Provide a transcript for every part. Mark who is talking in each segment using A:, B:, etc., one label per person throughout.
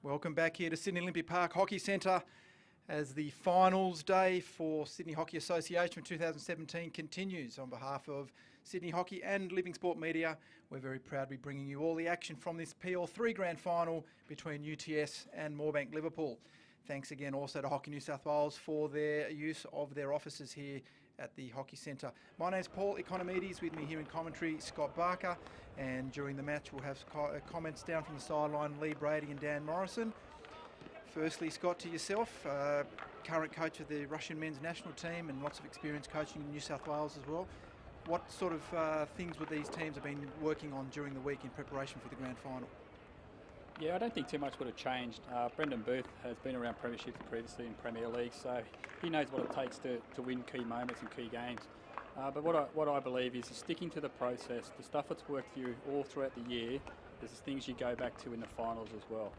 A: Welcome back here to Sydney Olympic Park Hockey Centre as the finals day for Sydney Hockey Association 2017 continues. On behalf of Sydney Hockey and Living Sport Media, we're very proud to be bringing you all the action from this PL3 Grand Final between UTS and Moorebank-Liverpool. Thanks again also to Hockey New South Wales for their use of their offices here at the Hockey Centre. My name's Paul Economides, with me here in commentary Scott Barker, and during the match we'll have comments down from the sideline, Lee Brady and Dan Morrison. Firstly, Scott, to yourself, current coach of the Russian men's national team and lots of experience coaching in New South Wales as well. What sort of things would these teams have been working on during the week in preparation for the grand final?
B: Yeah, I don't think too much would have changed. Brendan Booth has been around premierships previously in Premier League, so he knows what it takes to win key moments and key games. But what I believe is sticking to the process, the stuff that's worked for you all throughout the year, there's things you go back to in the finals as well.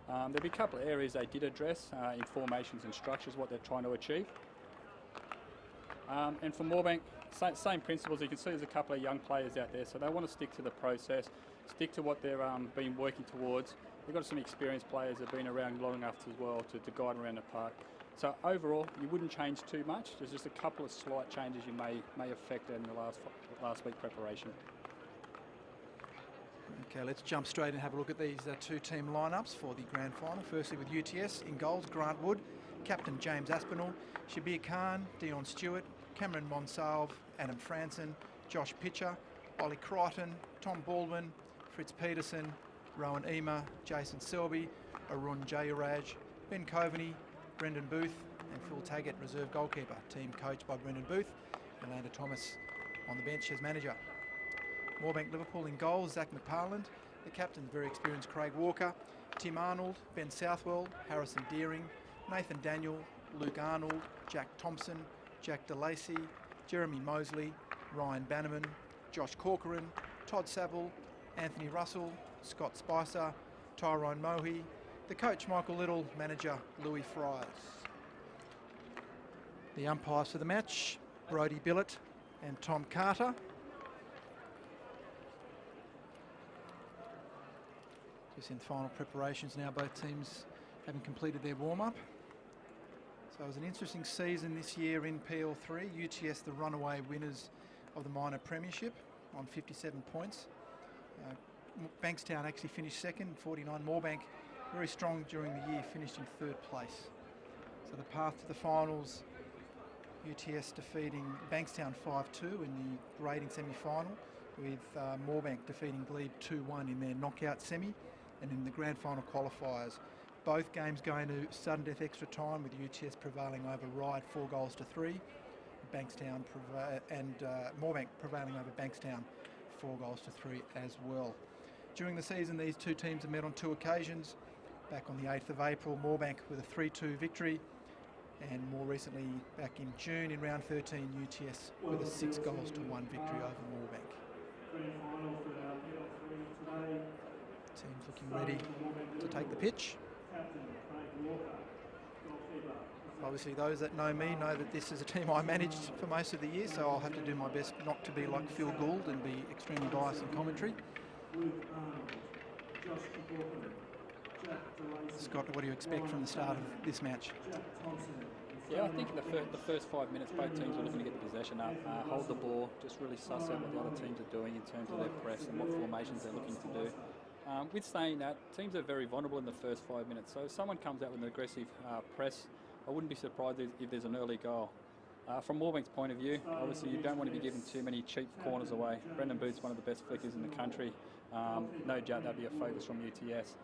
B: There'll be a couple of areas they did address in formations and structures, what they're trying to achieve. And for Moorebank, same principles. You can see there's a couple of young players out there, so they want to stick to the process, stick to what they've been working towards. They've got some experienced players that have been around long enough as well to guide around the park. So overall, you wouldn't change too much. There's just a couple of slight changes you may affect in the last week preparation.
A: Okay, let's jump straight and have a look at these two team lineups for the grand final. Firstly with UTS in goals, Grant Wood, captain James Aspinall, Shabir Khan, Dion Stewart, Cameron Monsalve, Adam Franson, Josh Pitcher, Ollie Crichton, Tom Baldwin, Fritz Peterson, Rowan Emer, Jason Selby, Arun Jayaraj, Ben Coveney, Brendan Booth and Phil Taggart, reserve goalkeeper. Team coached by Brendan Booth, Yolanda Thomas on the bench as manager. Moorebank-Liverpool in goals, Zach McParland. The captain's very experienced Craig Walker, Tim Arnold, Ben Southwell, Harrison Deering, Nathan Daniel, Luke Arnold, Jack Thompson, Jack DeLacy, Jeremy Mosley, Ryan Bannerman, Josh Corcoran, Todd Saville, Anthony Russell, Scott Spicer, Tyrone Mohi, the coach Michael Little, manager Louis Fries. The umpires for the match, Brodie Billett and Tom Carter. Just in final preparations now, both teams having completed their warm-up. So it was an interesting season this year in PL3. UTS, the runaway winners of the minor premiership, on 57 points. Bankstown actually finished second, 49. Moorebank, very strong during the year, finished in third place. So the path to the finals, UTS defeating Bankstown 5-2 in the grading semi-final, with Moorebank defeating Glebe 2-1 in their knockout semi, and in the grand final qualifiers. Both games going to sudden death extra time, with UTS prevailing over Ryde 4-3, Bankstown and Moorebank prevailing over Bankstown 4-3 as well. During the season, these two teams have met on two occasions. Back on the 8th of April, Moorebank with a 3-2 victory, and more recently back in June in round 13, UTS with a 6-1 victory over Moorebank. Teams looking ready to take the pitch. Obviously those that know me know that this is a team I managed for most of the year, so I'll have to do my best not to be like Phil Gould and be extremely biased in commentary. Scott, what do you expect from the start of this match?
B: Yeah, I think in the first 5 minutes, both teams are looking to get the possession up, hold the ball, just really suss out what the other teams are doing in terms of their press and what formations they're looking to do. With saying that, teams are very vulnerable in the first 5 minutes, so if someone comes out with an aggressive press, I wouldn't be surprised if there's an early goal. From Moorebank's point of view, obviously you don't want to be giving too many cheap corners away. Brendan Booth's one of the best flickers in the country. No doubt that'd be a focus from UTS.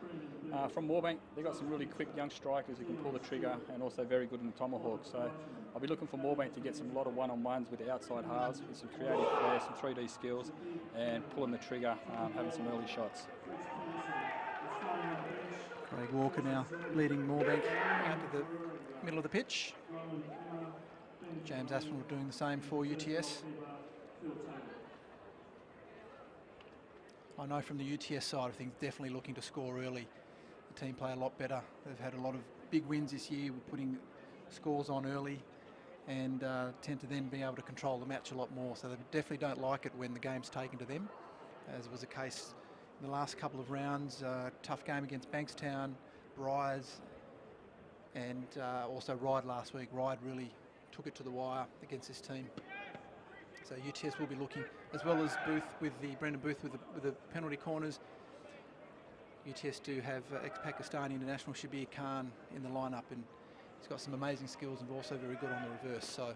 B: From Moorebank, they've got some really quick young strikers who can pull the trigger and also very good in the tomahawk. So I'll be looking for Moorebank to get a lot of one-on-ones with the outside halves, with some creative flair, some 3D skills, and pulling the trigger, having some early shots.
A: Craig Walker now leading Moorebank out to the middle of the pitch. James Aspinall doing the same for UTS. I know from the UTS side of things, definitely looking to score early. The team play a lot better. They've had a lot of big wins this year. We're putting scores on early and tend to then be able to control the match a lot more. So they definitely don't like it when the game's taken to them, as was the case in the last couple of rounds. Tough game against Bankstown, Bryars and also Ryde last week. Ryde really took it to the wire against this team. So UTS will be looking, as well as Booth with the Brendan Booth with the penalty corners. UTS do have ex-Pakistani international Shabir Khan in the lineup, and he's got some amazing skills and also very good on the reverse. So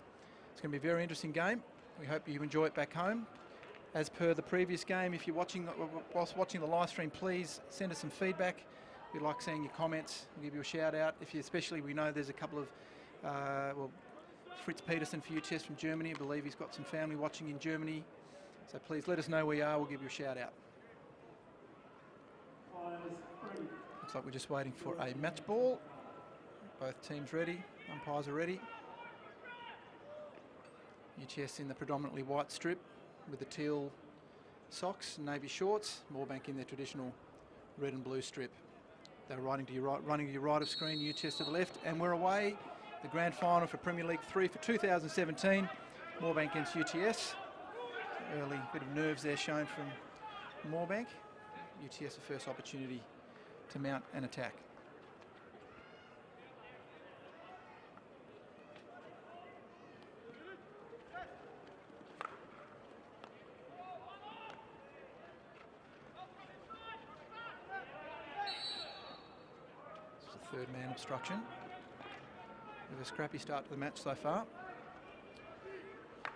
A: it's going to be a very interesting game. We hope you enjoy it back home. As per the previous game, if you're watching, whilst watching the live stream, please send us some feedback. We'd like seeing your comments. We'll give you a shout out. If you, especially, we know there's a couple of, Fritz Peterson for UTS from Germany. I believe he's got some family watching in Germany. So please let us know where you are. We'll give you a shout out. Looks like we're just waiting for a match ball. Both teams ready. Umpires are ready. UTS in the predominantly white strip with the teal socks and navy shorts. Moorebank in their traditional red and blue strip. They're running to your right of screen, UTS to the left, and we're away. The grand final for Premier League 3 for 2017. Moorebank against UTS. Early bit of nerves there shown from Moorebank. UTS the first opportunity to mount an attack. Third man obstruction. With a scrappy start to the match so far.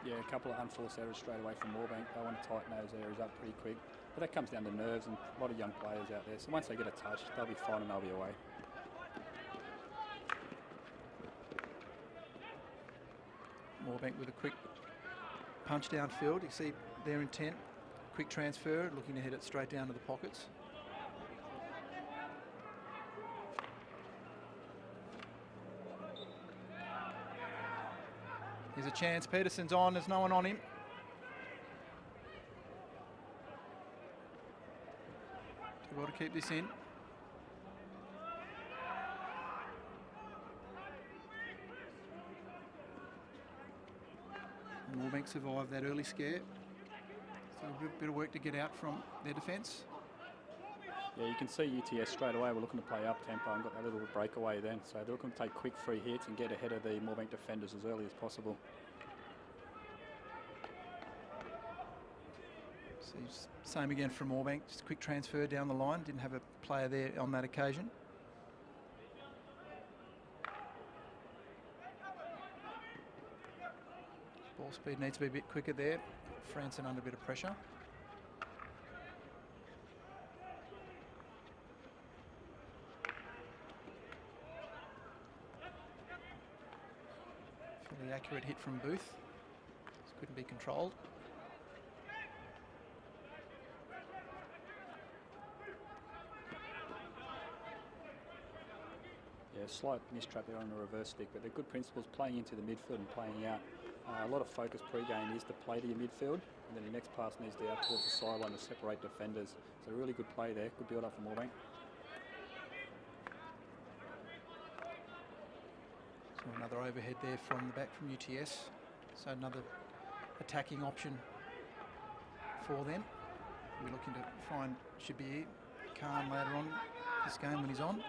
B: Yeah, a couple of unforced errors straight away from Moorebank. They want to tighten those areas up pretty quick. But that comes down to nerves and a lot of young players out there. So once they get a touch, they'll be fine and they'll be away.
A: Moorebank with a quick punch downfield. You see their intent. Quick transfer, looking to hit it straight down to the pockets. Here's a chance. Peterson's on. There's no one on him. Too well to keep this in. Moorebank survived that early scare. So a bit of work to get out from their defence.
B: Yeah, you can see UTS straight away. We're looking to play up tempo and got that little breakaway then. So they're looking to take quick free hits and get ahead of the Moorebank defenders as early as possible.
A: So same again from Moorebank. Just a quick transfer down the line. Didn't have a player there on that occasion. Ball speed needs to be a bit quicker there. Franson under a bit of pressure. Fairly accurate hit from Booth. This couldn't be controlled.
B: Yeah, slight mistrap there on the reverse stick, but they're good principles playing into the midfield and playing out. A lot of focus pre-game is to play to your midfield, and then your next pass needs to out towards the sideline to separate defenders. So really good play there, good build up from Moorebank.
A: So another overhead there from the back from UTS. So another attacking option for them. We're looking to find Shabir Khan later on this game when he's on.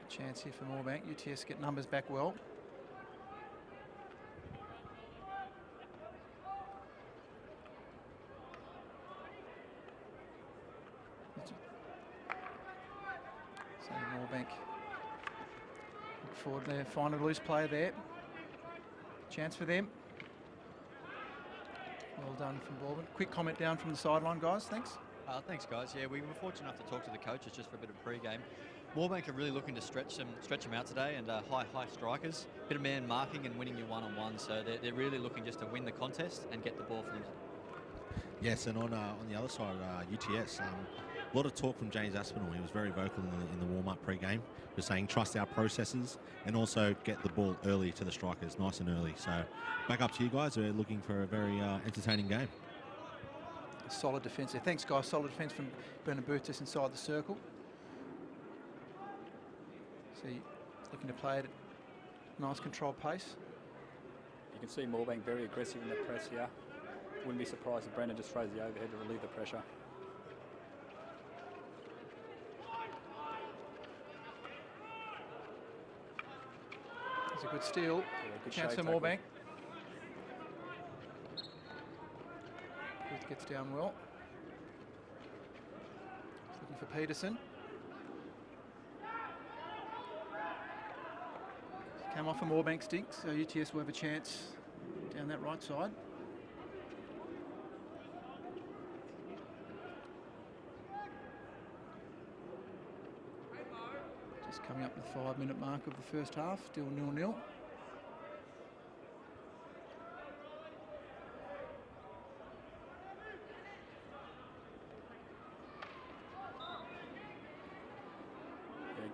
A: Chance here for Moorebank. UTS get numbers back well. So Moorebank look forward there. Find a loose player there. Chance for them. Well done from Baldwin. Quick comment down from the sideline, guys. Thanks.
C: Thanks, guys. Yeah, we were fortunate enough to talk to the coaches just for a bit of pre-game. Moorebank are really looking to stretch them out today, and high strikers, bit of man marking and winning your one-on-one. So they're really looking just to win the contest and get the ball from them.
D: Yes, and on the other side, UTS, a lot of talk from James Aspinall. He was very vocal in the warm-up pre-game. He was saying trust our processes and also get the ball early to the strikers, nice and early. So back up to you guys. We're looking for a very entertaining game.
A: Solid defence there. Thanks, guys. Solid defence from Brendan Booth just inside the circle. So looking to play it Nice controlled pace.
B: You can see Moorebank very aggressive in the press here. Wouldn't be surprised if Brendan just throws the overhead to relieve the pressure.
A: It's a good steal.
B: Yeah, good
A: Chance
B: shade
A: for
B: tackle.
A: Moorebank. Booth gets down well. He's looking for Peterson. Came off a Moorebank stick, so UTS will have a chance down that right side. Just coming up to the 5-minute mark of the first half, still 0-0.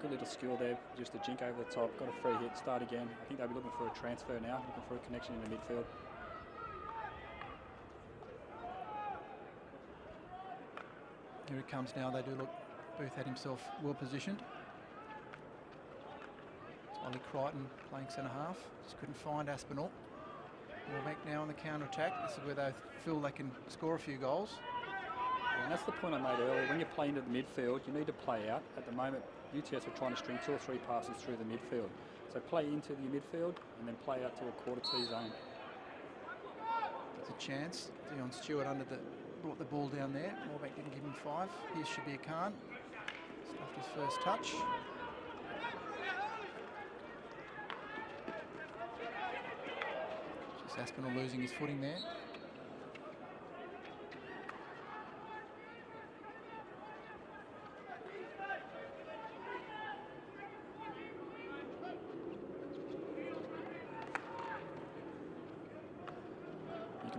B: Good little skill there, just a jink over the top, got a free hit, start again. I think they'll be looking for a transfer now, looking for a connection in the midfield.
A: Here it comes now, they do look, Booth had himself well positioned. It's Ollie Crichton playing centre half, just couldn't find Aspinall. Moorebank now on the counter attack, this is where they feel they can score a few goals.
B: Yeah, and that's the point I made earlier, when you're playing into the midfield, you need to play out. At the moment, UTS were trying to string 2 or 3 passes through the midfield. So play into the midfield and then play out to a quarter T zone.
A: There's a chance. Dion Stewart brought the ball down there. Moorebank didn't give him 5. Here's Shabir Khan. Stuffed his first touch. Just Aspinall losing his footing there.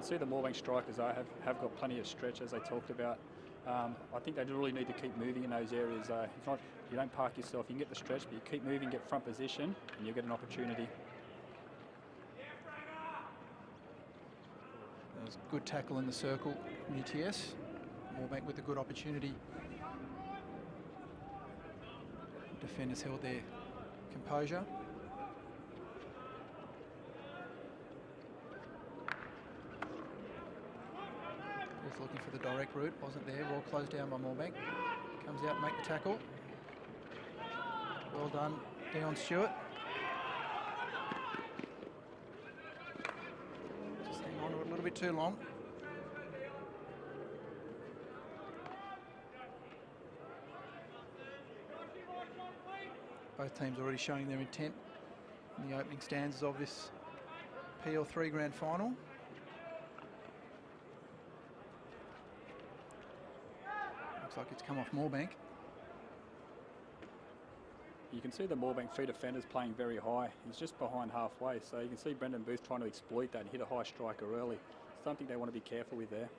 B: See the Moorebank strikers have got plenty of stretch, as they talked about. I think they really need to keep moving in those areas. It's not, you don't park yourself, you can get the stretch, but you keep moving, get front position, and you'll get an opportunity.
A: There was a good tackle in the circle from UTS. Moorebank with a good opportunity. Defenders held their composure. Looking for the direct route, wasn't there, well closed down by Moorebank. Comes out and make the tackle. Well done, Dion Stewart. Just hang on to it a little bit too long. Both teams already showing their intent in the opening stanzas of this PL3 Grand Final. Looks like it's come off Moorebank.
B: You can see the Moorebank free defenders playing very high. He's just behind halfway, so you can see Brendan Booth trying to exploit that and hit a high striker early. Something they want to be careful with there.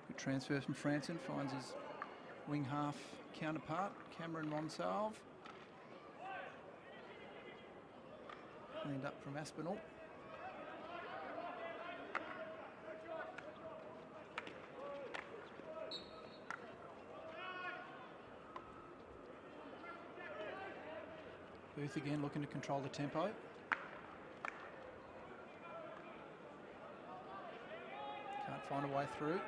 A: Good transfer from Franson, finds his wing half counterpart, Cameron Monsalve. Cleaned up from Aspinall. Booth again looking to control the tempo. Can't find a way through.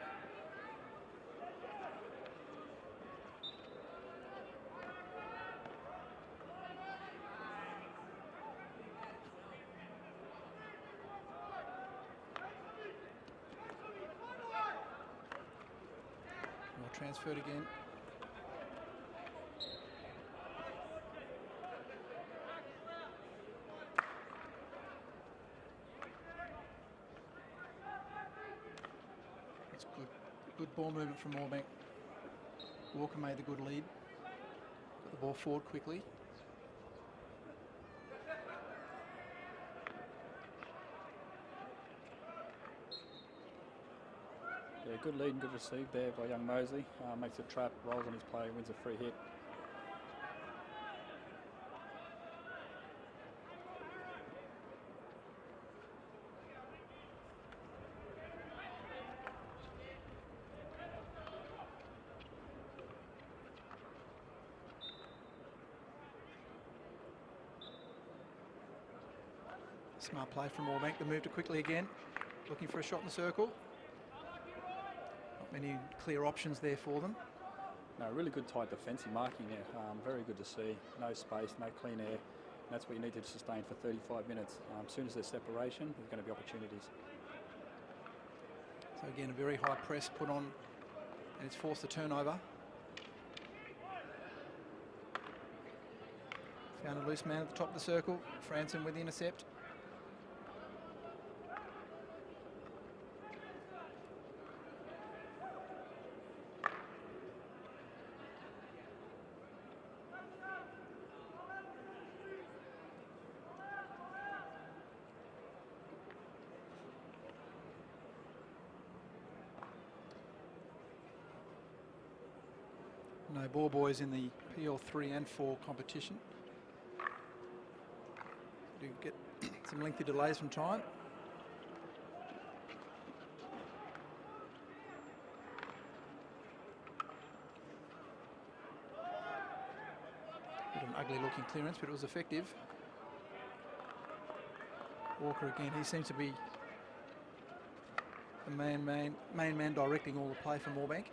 A: Well transferred again. Good ball movement from Moorebank. Walker made the good lead. Got the ball forward quickly.
B: Yeah, good lead and good receive there by young Mosley. Makes a trap, rolls on his play, wins a free hit.
A: Smart play from Moorebank. They moved it quickly again, looking for a shot in the circle. Not many clear options there for them.
B: No, really good tight defensive marking there. Very good to see. No space, no clean air. And that's what you need to sustain for 35 minutes. As soon as there's separation, there's going to be opportunities.
A: So again, a very high press put on, and it's forced the turnover. Found a loose man at the top of the circle. Franson with the intercept. No ball boys in the PL3 and 4 competition. Do get some lengthy delays from time. Bit of an ugly looking clearance, but it was effective. Walker again, he seems to be the main man directing all the play for Moorebank.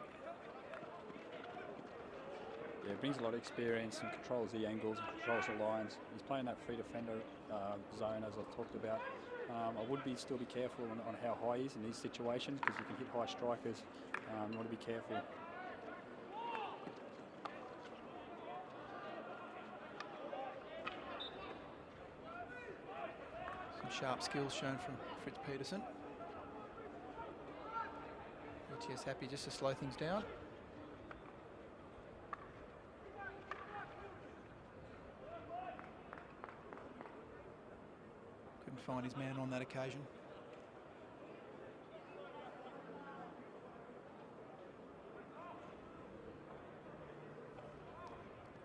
B: Yeah, brings a lot of experience and controls the angles and controls the lines. He's playing that free defender zone, as I've talked about. I would still be careful on how high he is in these situations, because you can hit high strikers. You want to be careful.
A: Some sharp skills shown from Fritz Peterson. UTS happy just to slow things down. Find his man on that occasion.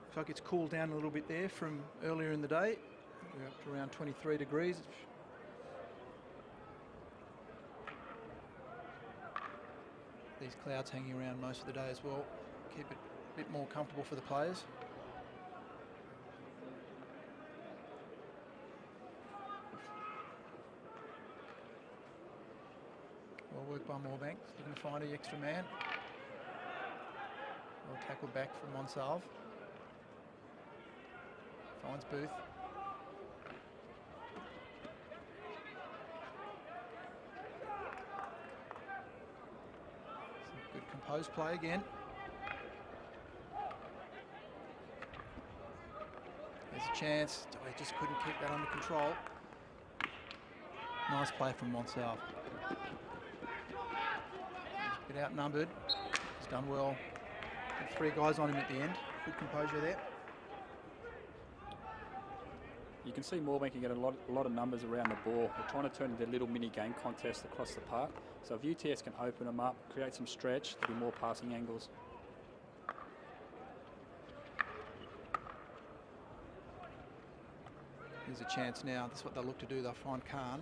A: Looks like it's cooled down a little bit there from earlier in the day. We're up to around 23 degrees. These clouds hanging around most of the day as well. Keep it a bit more comfortable for the players. Work by Moorebank, looking to find the extra man. Well tackled back from Monsalve. Finds Booth. Some good composed play again. There's a chance. Oh, he just couldn't keep that under control. Nice play from Monsalve. Bit outnumbered. He's done well. Had 3 guys on him at the end. Good composure there.
B: You can see Moorebank can get a lot of numbers around the ball. They're trying to turn into a little mini game contest across the park. So if UTS can open them up, create some stretch, there'll be more passing angles.
A: Here's a chance now. That's what they'll look to do. They'll find Khan.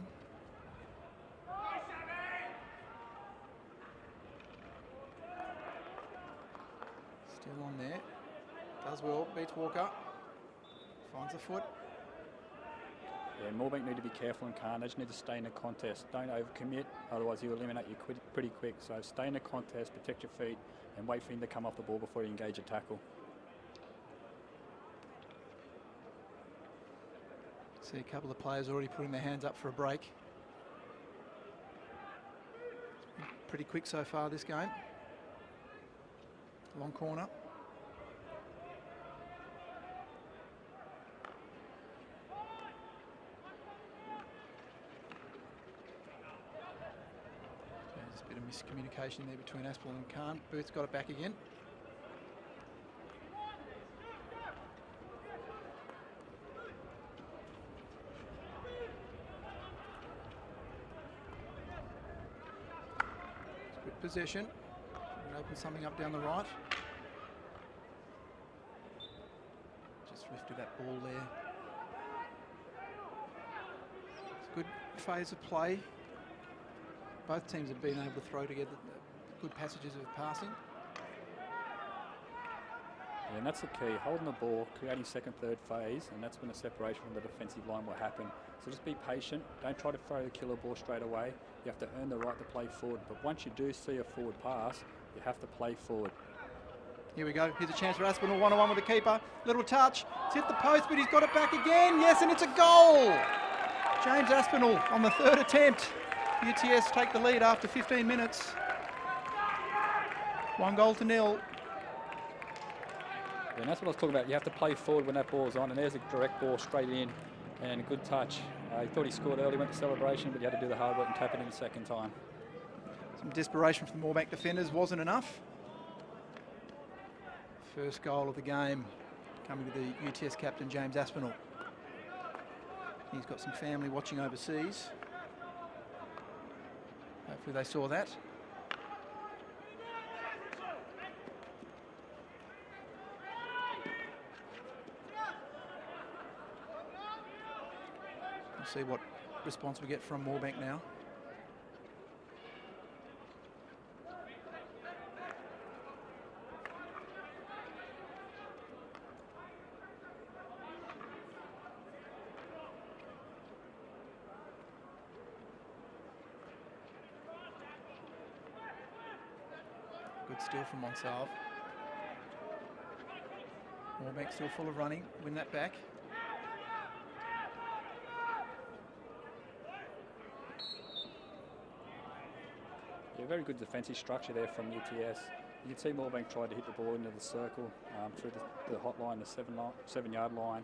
A: Still on there. Does well. Beats Walker. Finds the foot.
B: Yeah, Moorebank need to be careful and Khan. They just need to stay in the contest. Don't overcommit, otherwise he'll eliminate you pretty quick. So stay in the contest, protect your feet, and wait for him to come off the ball before you engage a tackle.
A: See a couple of players already putting their hands up for a break. Pretty quick so far this game. Long corner. There's a bit of miscommunication there between Aspel and Khan. Booth's got it back again. It's good possession. Open something up down the right. Just lifted that ball there. It's a good phase of play. Both teams have been able to throw together good passages of passing.
B: Yeah, and that's the key, holding the ball, creating second, third phase, and that's when the separation from the defensive line will happen. So just be patient, don't try to throw the killer ball straight away. You have to earn the right to play forward, but once you do see a forward pass, you have to play forward.
A: Here we go, here's a chance for Aspinall, one-on-one with the keeper. Little touch, it's hit the post, but he's got it back again. Yes, and it's a goal! James Aspinall on the third attempt. UTS take the lead after 15 minutes. 1-0.
B: And that's what I was talking about. You have to play forward when that ball's on, and there's a direct ball straight in and a good touch. He thought he scored early, went to celebration, but you had to do the hard work and tap it in the second time.
A: Some desperation from the Moorebank defenders wasn't enough. First goal of the game coming to the UTS captain, James Aspinall. He's got some family watching overseas. Hopefully they saw that. We'll see what response we get from Moorebank now. Good steal from Monsalve. Moorebank still full of running, win that back.
B: Yeah, very good defensive structure there from UTS. You can see Moorebank tried to hit the ball into the circle through the hotline, the 7-yard line.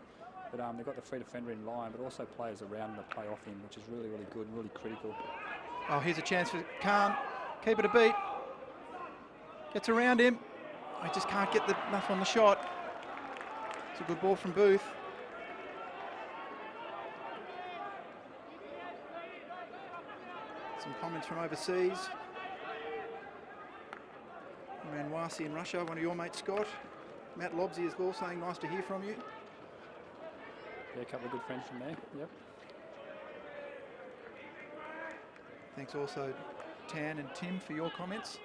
B: But they've got the free defender in line, but also players around to play off him, which is really, really good and really critical.
A: Oh, here's a chance for Khan. Keep it a beat. Gets around him. I just can't get enough on the shot. It's a good ball from Booth. Some comments from overseas. Ranwasi in Russia, one of your mates, Scott. Matt Lobsey as well, saying nice to hear from you.
B: Yeah, a couple of good friends from there, yep.
A: Thanks also Tan and Tim for your comments.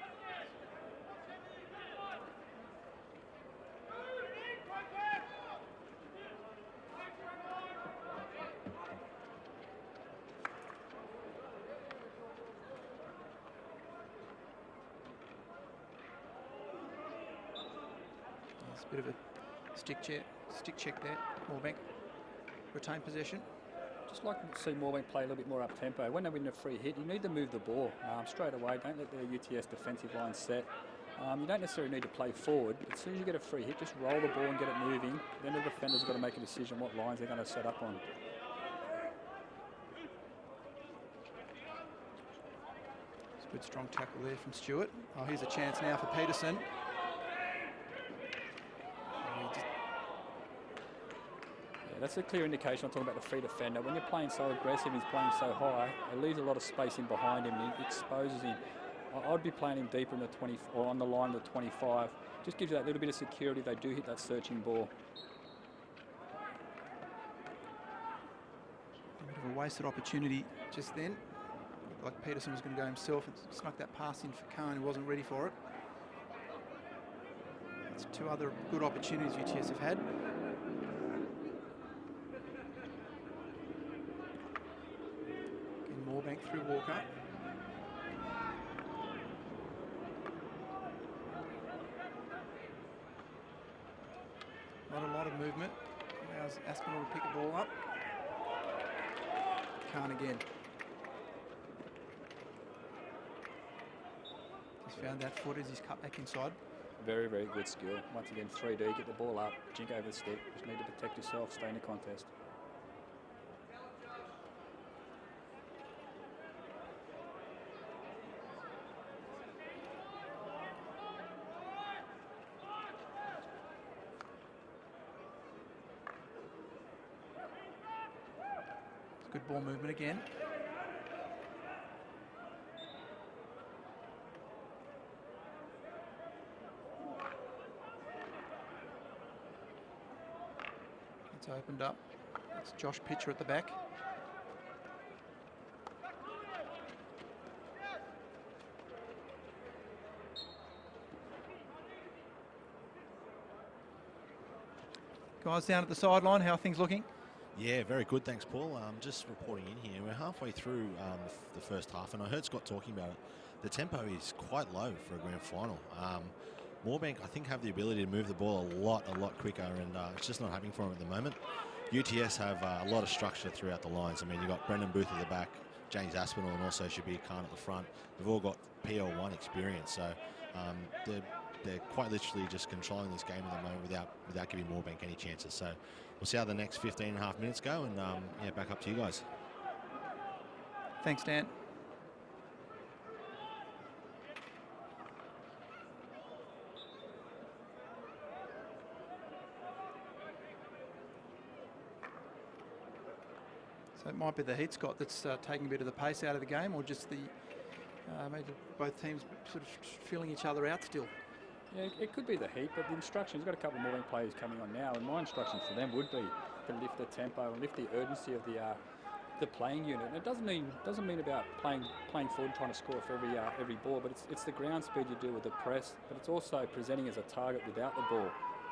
A: There's a bit of a stick check there. Moorebank retain possession.
B: Just like to see Moorebank play a little bit more up tempo. When they win a free hit, you need to move the ball straight away. Don't let the UTS defensive line set. You don't necessarily need to play forward. As soon as you get a free hit, just roll the ball and get it moving. Then the defender's got to make a decision what lines they're going to set up on.
A: It's a good strong tackle there from Stewart. Oh, here's a chance now for Peterson.
B: That's a clear indication. I'm talking about the free defender. When you're playing so aggressive, he's playing so high, it leaves a lot of space in behind him and it exposes him. I'd be playing him deeper in the 20 or on the line of the 25. Just gives you that little bit of security. They do hit that searching ball.
A: A bit of a wasted opportunity just then. Like Peterson was going to go himself and snuck that pass in for Khan, who wasn't ready for it. That's two other good opportunities UTS have had. Moorebank through Walker. Not a lot of movement. Allows Aspinall to pick the ball up. Khan again. He's found that foot as he's cut back inside.
B: Very, very good skill. Once again, 3D, get the ball up, jink over the stick. Just need to protect yourself, stay in the contest.
A: Good ball movement again. It's opened up. It's Josh Pitcher at the back. Guys down at the sideline, how are things looking?
D: Yeah, very good. Thanks, Paul. Just reporting in here. We're halfway through the first half, and I heard Scott talking about it. The tempo is quite low for a grand final. Moorebank, I think, have the ability to move the ball a lot quicker, and it's just not happening for them at the moment. UTS have a lot of structure throughout the lines. I mean, you've got Brendan Booth at the back, James Aspinall, and also Shabir Khan at the front. They've all got PL1 experience, so they're quite literally just controlling this game at the moment without giving Moorebank any chances. So we'll see how the next 15 and a half minutes go, and yeah, back up to you guys.
A: Thanks, Dan. So it might be the heat, Scott, that's taking a bit of the pace out of the game, or just the maybe both teams sort of feeling each other out still.
B: Yeah, it could be the heat, but the instructions, we've got a couple more players coming on now, and my instructions for them would be to lift the tempo and lift the urgency of the playing unit. And it doesn't mean about playing forward and trying to score for every ball, but it's the ground speed you do with the press, but it's also presenting as a target without the ball.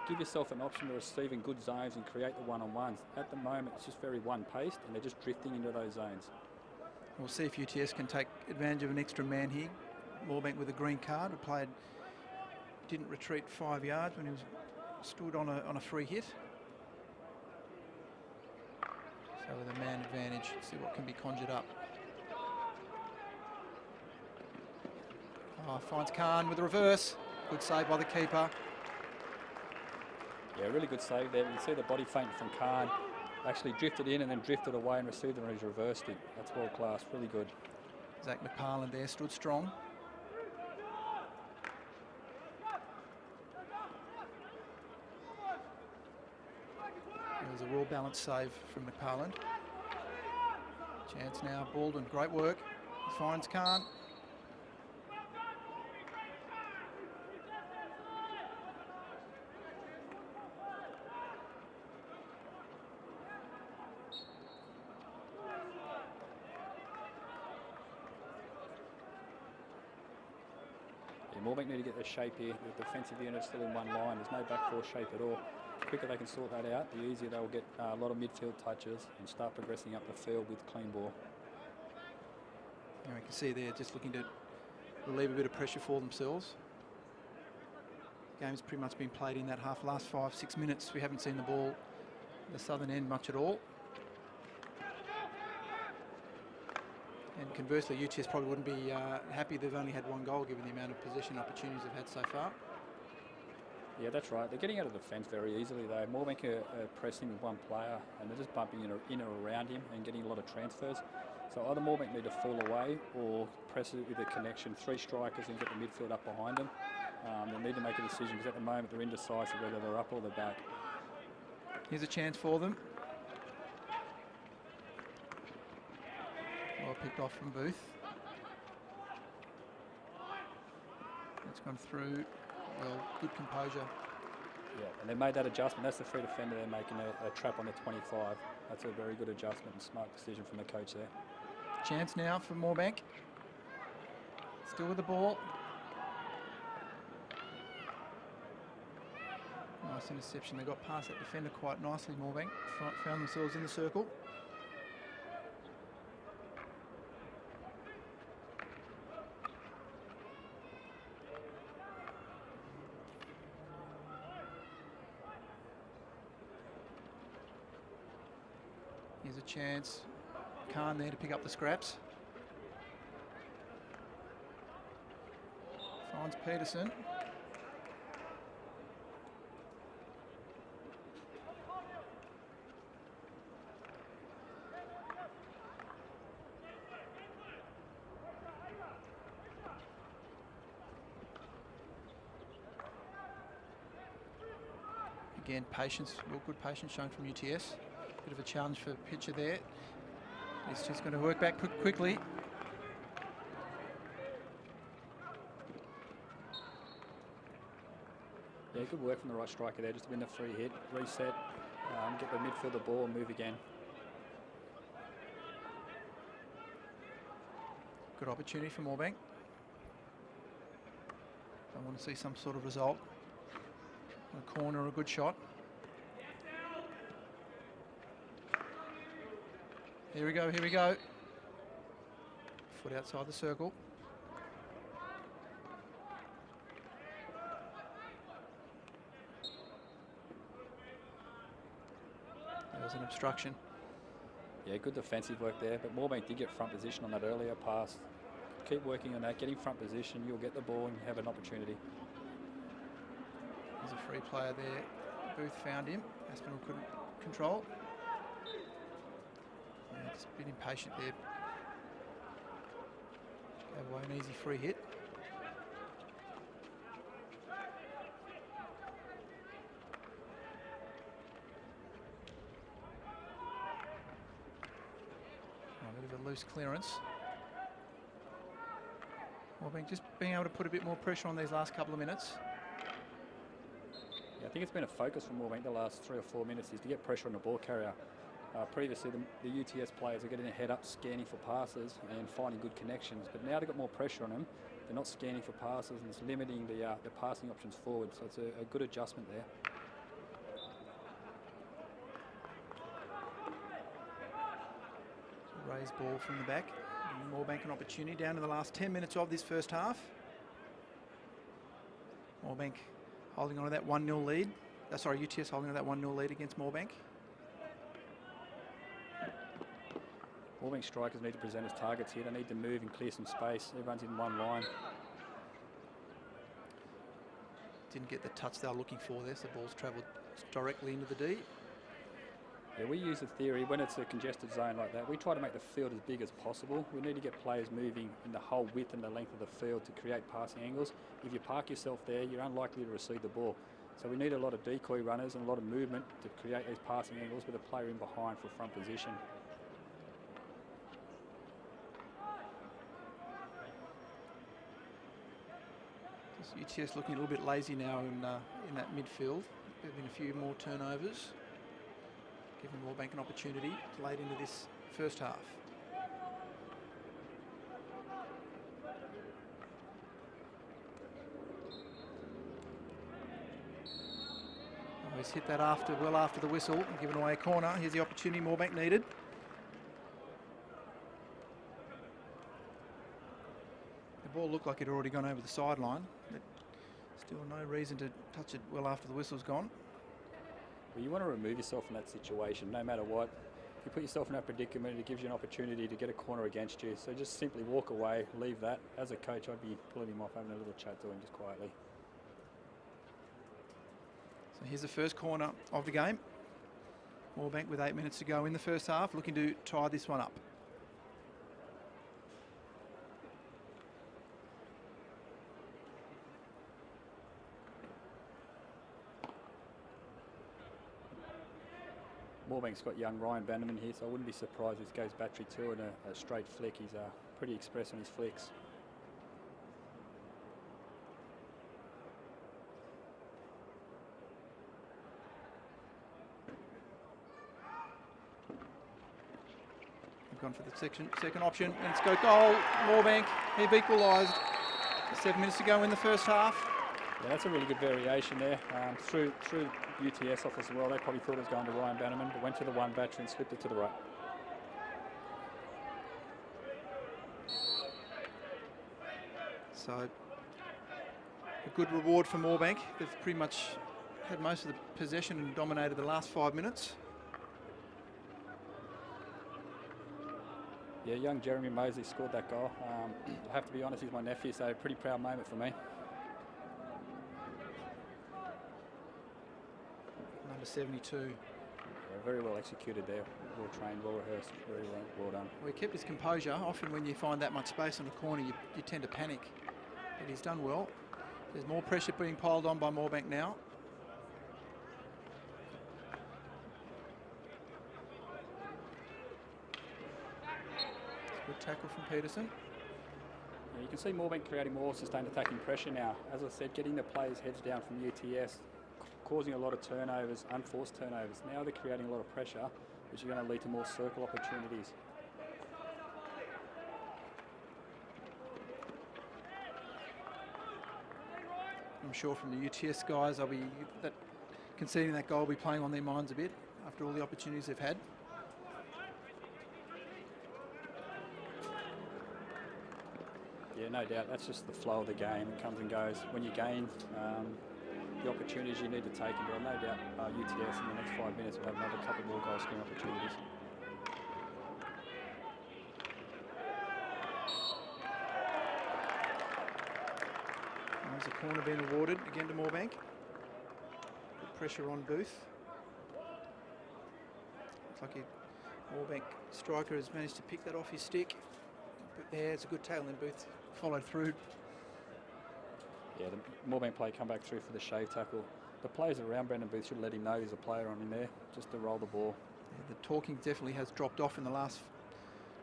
B: Give yourself an option to receive in good zones and create the one-on-ones. At the moment, it's just very one-paced, and they're just drifting into those zones.
A: We'll see if UTS can take advantage of an extra man here. Moorebank with a green card. Didn't retreat 5 yards when he was stood on a free hit. So with a man advantage, see what can be conjured up. Finds Khan with the reverse. Good save by the keeper.
B: Yeah, really good save there. You can see the body feint from Khan. Actually drifted in and then drifted away and received it when he's reversed it. That's world class, really good.
A: Zach McParland there stood strong. It was a well balanced save from McParland. Chance now, Baldwin, great work. He finds Khan.
B: Moorebank need to get their shape here. The defensive unit's still in one line. There's no back four shape at all. The quicker they can sort that out, the easier they will get a lot of midfield touches and start progressing up the field with clean ball.
A: You can see they're just looking to relieve a bit of pressure for themselves. The game's pretty much been played in that last 5-6 minutes. We haven't seen the ball at the southern end much at all. And conversely, UTS probably wouldn't be happy they've only had one goal given the amount of possession opportunities they've had so far.
B: Yeah, that's right. They're getting out of the fence very easily though. Moorebank are pressing with one player and they're just bumping in or around him and getting a lot of transfers. So either Moorebank need to fall away or press it with a connection, 3 strikers and get the midfield up behind them. They need to make a decision because at the moment they're indecisive whether they're up or they're back.
A: Here's a chance for them. Well picked off from Booth. It's gone through. Well, good composure.
B: Yeah, and they made that adjustment. That's the free defender they're making a trap on the 25. That's a very good adjustment and smart decision from the coach there.
A: Chance now for Moorebank. Still with the ball. Nice interception. They got past that defender quite nicely, Moorebank. Found themselves in the circle. Here's a chance. Khan there to pick up the scraps. Finds Peterson. Again, patience, real good patience shown from UTS. Bit of a challenge for Pitcher there. He's just going to work back quickly.
B: Yeah, good work from the right striker there, just to win the free hit, reset, get the midfield the ball and move again.
A: Good opportunity for Moorebank. I want to see some sort of result. A corner, a good shot. Here we go, here we go. Foot outside the circle. There was an obstruction.
B: Yeah, good defensive work there, but Moorebank did get front position on that earlier pass. Keep working on that, getting front position, you'll get the ball and you have an opportunity.
A: There's a free player there. Booth found him. Aspinall couldn't control. Yeah, just a bit impatient there. Gave away an easy free hit. A bit of a loose clearance. Moorebank just being able to put a bit more pressure on these last couple of minutes.
B: Yeah, I think it's been a focus for Moorebank the last 3 or 4 minutes is to get pressure on the ball carrier. Previously, the UTS players are getting their head up, scanning for passes and finding good connections. But now they've got more pressure on them. They're not scanning for passes and it's limiting the passing options forward. So it's a good adjustment there.
A: Raised ball from the back. Moorebank an opportunity down to the last 10 minutes of this first half. Moorebank holding on to that 1-0 lead. Sorry, UTS holding on to that 1-0 lead against Moorebank.
B: Moorebank strikers need to present as targets here. They need to move and clear some space. Everyone's in one line.
A: Didn't get the touch they were looking for there, so the ball's travelled directly into the D.
B: Yeah, we use the theory when it's a congested zone like that, we try to make the field as big as possible. We need to get players moving in the whole width and the length of the field to create passing angles. If you park yourself there, you're unlikely to receive the ball. So we need a lot of decoy runners and a lot of movement to create these passing angles with a player in behind for front position.
A: UTS looking a little bit lazy now in that midfield, having a few more turnovers, giving Moorebank an opportunity late into this first half. Oh, he's hit that well after the whistle and given away a corner. Here's the opportunity Moorebank needed. The ball looked like it had already gone over the sideline, but still no reason to touch it well after the whistle's gone.
B: Well, you want to remove yourself from that situation, no matter what. If you put yourself in that predicament, it gives you an opportunity to get a corner against you. So just simply walk away, leave that. As a coach, I'd be pulling him off, having a little chat to him just quietly.
A: So here's the first corner of the game. Moorebank with 8 minutes to go in the first half, looking to tie this one up.
B: Moorebank's got young Ryan Bannerman here, so I wouldn't be surprised if this goes battery 2 and a straight flick. He's pretty express on his flicks.
A: They've gone for the second option, and it's go goal. Moorebank have equalised. 7 minutes to go in the first half.
B: Yeah, that's a really good variation there. Through UTS off as well, they probably thought it was going to Ryan Bannerman, but went to the one battery and slipped it to the right.
A: So a good reward for Moorebank. They've pretty much had most of the possession and dominated the last 5 minutes.
B: Yeah, young Jeremy Mosley scored that goal. I have to be honest, he's my nephew, so a pretty proud moment for me.
A: Number 72.
B: Yeah, very well executed there. Well trained, well rehearsed, very well done.
A: Well, he kept his composure. Often when you find that much space on the corner, you tend to panic. But he's done well. There's more pressure being piled on by Moorebank now. Good tackle from Peterson.
B: Yeah, you can see Moorebank creating more sustained attacking pressure now. As I said, getting the players' heads down from UTS, causing a lot of turnovers, unforced turnovers. Now they're creating a lot of pressure, which is going to lead to more circle opportunities.
A: I'm sure from the UTS guys, conceding that goal will be playing on their minds a bit after all the opportunities they've had.
B: Yeah, no doubt. That's just the flow of the game. It comes and goes. When you gain the opportunities you need to take, and no doubt UTS in the next 5 minutes will have another couple more goal scoring opportunities.
A: There's a corner being awarded again to Moorebank. Good pressure on Booth. Looks like Moorebank striker has managed to pick that off his stick. But there, it's a good tackle, and then Booth followed through.
B: Yeah, the Moorebank player come back through for the shave tackle. The players around Brendan Booth should let him know there's a player on in there, just to roll the ball.
A: Yeah, the talking definitely has dropped off in the last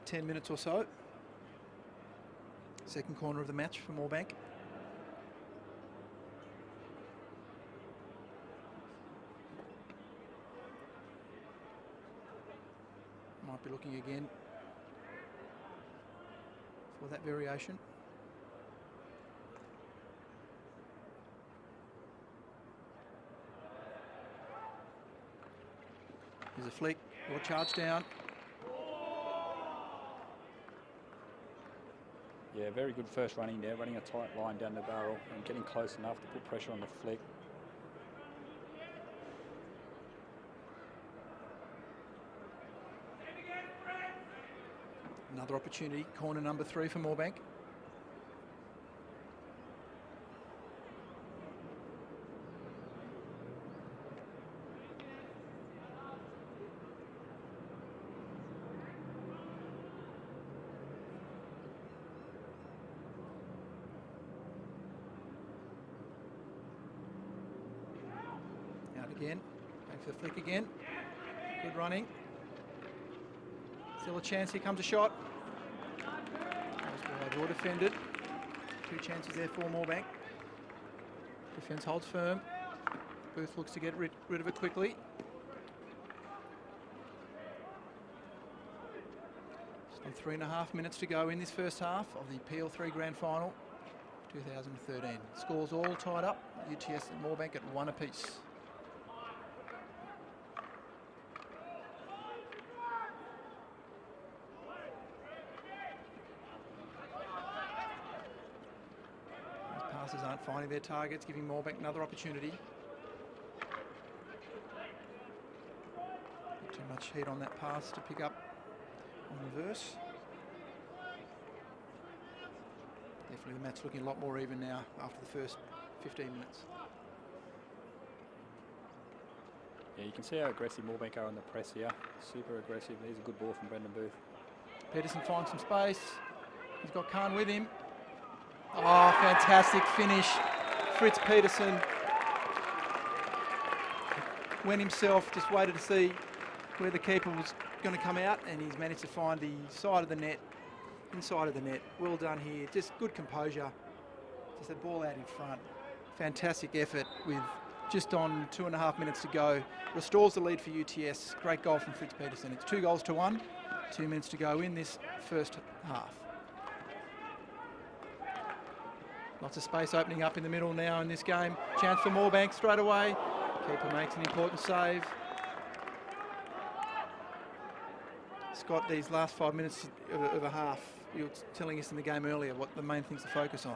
A: 10 minutes or so. Second corner of the match for Moorebank. Might be looking again for that variation. There's a flick or charge down.
B: Yeah, very good first running there, running a tight line down the barrel and getting close enough to put pressure on the flick.
A: Another opportunity, corner number 3 for Moorebank. Out again, back for the flick again. Good running. Still a chance, here comes a shot. Well defended. 2 chances there for Moorebank. Defence holds firm. Booth looks to get rid of it quickly. Just on 3.5 minutes to go in this first half of the PL3 Grand Final 2013. Scores all tied up. UTS and Moorebank at 1 apiece. Passes aren't finding their targets, giving Moorebank another opportunity. Not too much heat on that pass to pick up on reverse. Definitely the match looking a lot more even now after the first 15 minutes.
B: Yeah, you can see how aggressive Moorebank are on the press here. Super aggressive. There's a good ball from Brendan Booth.
A: Peterson finds some space. He's got Khan with him. Oh, fantastic finish. Fritz Peterson went himself, just waited to see where the keeper was going to come out, and he's managed to find the side of the net, inside of the net. Well done here. Just good composure. Just a ball out in front. Fantastic effort with just on 2.5 minutes to go. Restores the lead for UTS. Great goal from Fritz Peterson. It's 2-1. 2 minutes to go in this first half. Lots of space opening up in the middle now in this game. Chance for Moorebank straight away. Keeper makes an important save. Scott, these last 5 minutes of a half, you were telling us in the game earlier what the main things to focus on.